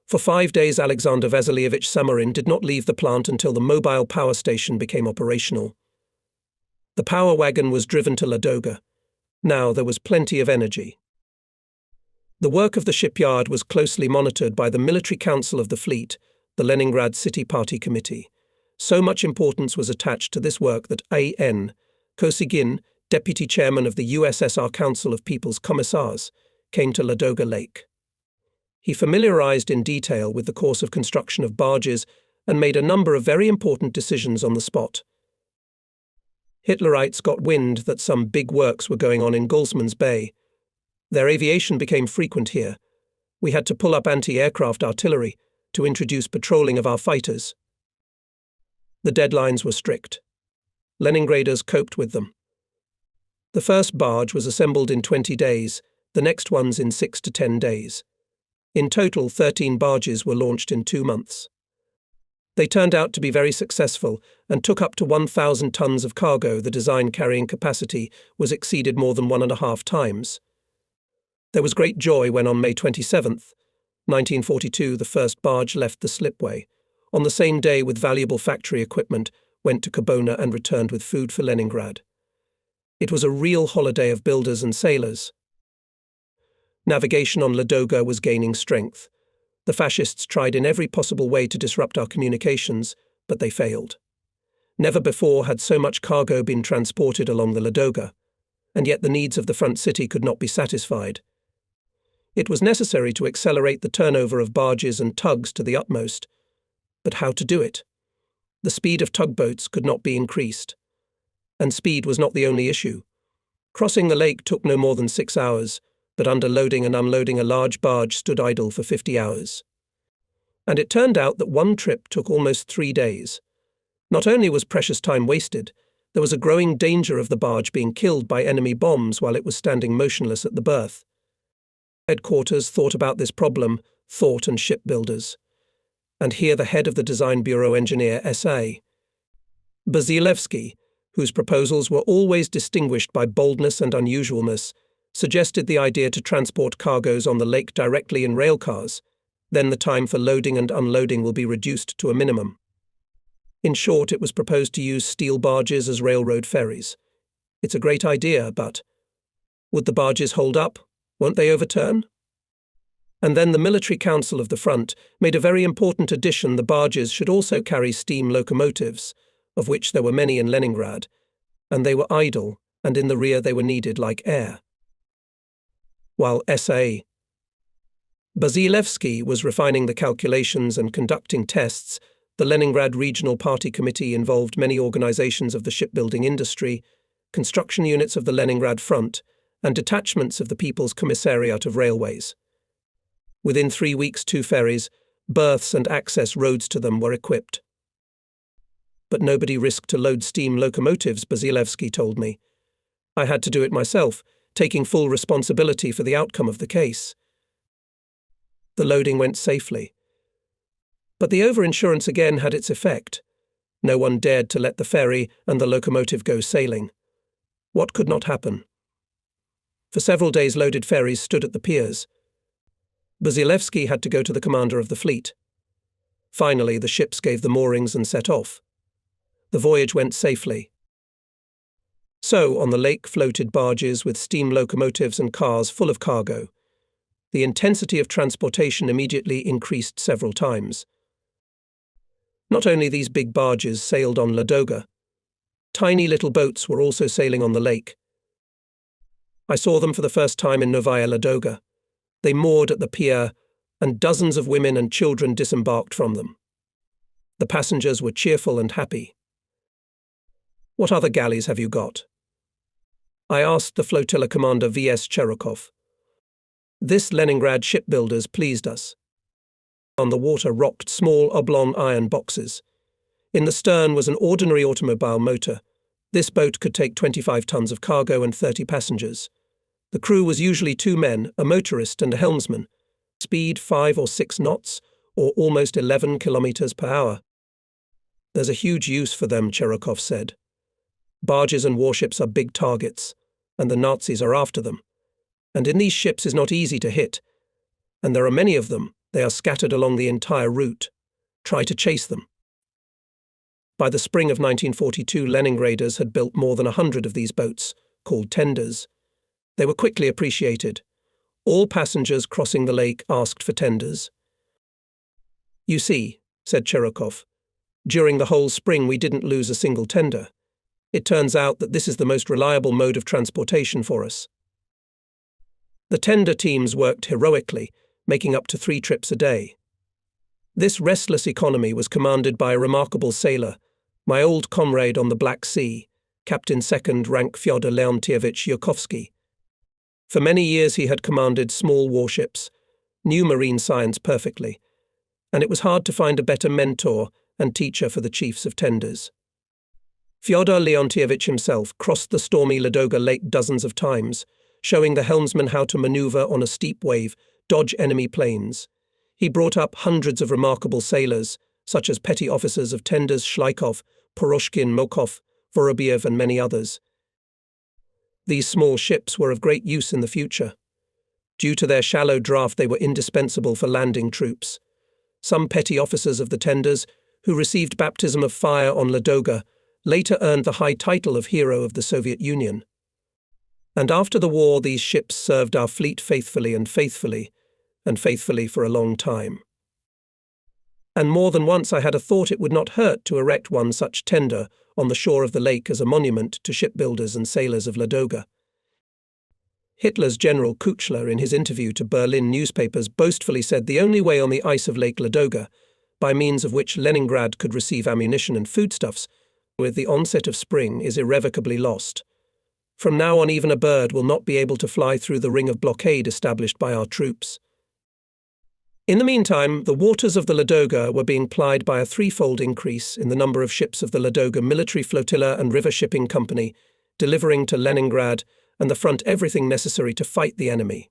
For 5 days, Alexander Vasilievich Samarin did not leave the plant until the mobile power station became operational. The power wagon was driven to Ladoga. Now there was plenty of energy. The work of the shipyard was closely monitored by the Military Council of the Fleet, the Leningrad City Party Committee. So much importance was attached to this work that A.N. Kosygin, deputy chairman of the USSR Council of People's Commissars, came to Ladoga Lake. He familiarized in detail with the course of construction of barges and made a number of very important decisions on the spot. Hitlerites got wind that some big works were going on in Goldsman's Bay. Their aviation became frequent here. We had to pull up anti-aircraft artillery to introduce patrolling of our fighters. The deadlines were strict. Leningraders coped with them. The first barge was assembled in 20 days, the next ones in 6 to 10 days. In total, 13 barges were launched in 2 months. They turned out to be very successful and took up to 1,000 tons of cargo. The design carrying capacity was exceeded more than 1.5 times. There was great joy when on May 27, 1942, the first barge left the slipway. on the same day with valuable factory equipment, went to Kobona and returned with food for Leningrad. It was a real holiday of builders and sailors. Navigation on Ladoga was gaining strength. The fascists tried in every possible way to disrupt our communications, but they failed. Never before had so much cargo been transported along the Ladoga, and yet the needs of the front city could not be satisfied. It was necessary to accelerate the turnover of barges and tugs to the utmost. But how to do it? The speed of tugboats could not be increased. And speed was not the only issue. Crossing the lake took no more than 6 hours, but underloading and unloading a large barge stood idle for 50 hours. And it turned out that one trip took almost 3 days. Not only was precious time wasted, there was a growing danger of the barge being killed by enemy bombs while it was standing motionless at the berth. Headquarters thought about this problem, thought and shipbuilders. And here the head of the Design Bureau engineer S.A. Bazilevsky, whose proposals were always distinguished by boldness and unusualness, suggested the idea to transport cargoes on the lake directly in railcars. Then the time for loading and unloading will be reduced to a minimum. In short, it was proposed to use steel barges as railroad ferries. It's a great idea, but would the barges hold up? Won't they overturn? And then the Military Council of the Front made a very important addition: the barges should also carry steam locomotives, of which there were many in Leningrad, and they were idle, and in the rear they were needed like air. While S.A. Bazilevsky was refining the calculations and conducting tests, the Leningrad Regional Party Committee involved many organizations of the shipbuilding industry, construction units of the Leningrad Front, and detachments of the People's Commissariat of Railways. Within 3 weeks, 2 ferries, berths and access roads to them were equipped. But nobody risked to load steam locomotives, Bazilevsky told me. I had to do it myself, taking full responsibility for the outcome of the case. The loading went safely. But the overinsurance again had its effect. No one dared to let the ferry and the locomotive go sailing. What could not happen? For several days loaded ferries stood at the piers. Bazilevsky had to go to the commander of the fleet. Finally, the ships gave the moorings and set off. The voyage went safely. So, on the lake floated barges with steam locomotives and cars full of cargo. The intensity of transportation immediately increased several times. Not only these big barges sailed on Ladoga, tiny little boats were also sailing on the lake. I saw them for the first time in Novaya Ladoga. They moored at the pier, and dozens of women and children disembarked from them. The passengers were cheerful and happy. "What other galleys have you got?" I asked the flotilla commander V.S. Cherokov. This Leningrad shipbuilders pleased us. On the water rocked small oblong iron boxes. In the stern was an ordinary automobile motor. This boat could take 25 tons of cargo and 30 passengers. The crew was usually 2 men, a motorist and a helmsman. Speed 5 or 6 knots, or almost 11 kilometers per hour. "There's a huge use for them," Cherokov said. "Barges and warships are big targets, and the Nazis are after them. And in these ships is not easy to hit. And there are many of them. They are scattered along the entire route. Try to chase them." By the spring of 1942, Leningraders had built more than 100 of these boats, called tenders. They were quickly appreciated. All passengers crossing the lake asked for tenders. "You see," said Cherokov, "during the whole spring we didn't lose a single tender. It turns out that this is the most reliable mode of transportation for us." The tender teams worked heroically, making up to 3 trips a day. This restless economy was commanded by a remarkable sailor, my old comrade on the Black Sea, Captain Second Rank Fyodor Leontievich Yukovsky. For many years he had commanded small warships, knew marine science perfectly, and it was hard to find a better mentor and teacher for the chiefs of tenders. Fyodor Leontievich himself crossed the stormy Ladoga Lake dozens of times, showing the helmsman how to maneuver on a steep wave, dodge enemy planes. He brought up hundreds of remarkable sailors, such as petty officers of tenders Shlikov, Poroshkin, Mokov, Vorobiev, and many others. These small ships were of great use in the future. Due to their shallow draft, they were indispensable for landing troops. Some petty officers of the tenders, who received baptism of fire on Ladoga, later earned the high title of Hero of the Soviet Union. And after the war, these ships served our fleet faithfully and faithfully for a long time. And more than once I had a thought it would not hurt to erect one such tender on the shore of the lake as a monument to shipbuilders and sailors of Ladoga. Hitler's General Kuchler, in his interview to Berlin newspapers, boastfully said the only way on the ice of Lake Ladoga, by means of which Leningrad could receive ammunition and foodstuffs, with the onset of spring, is irrevocably lost. From now on, even a bird will not be able to fly through the ring of blockade established by our troops. In the meantime, the waters of the Ladoga were being plied by a threefold increase in the number of ships of the Ladoga Military Flotilla and River Shipping Company, delivering to Leningrad and the front everything necessary to fight the enemy.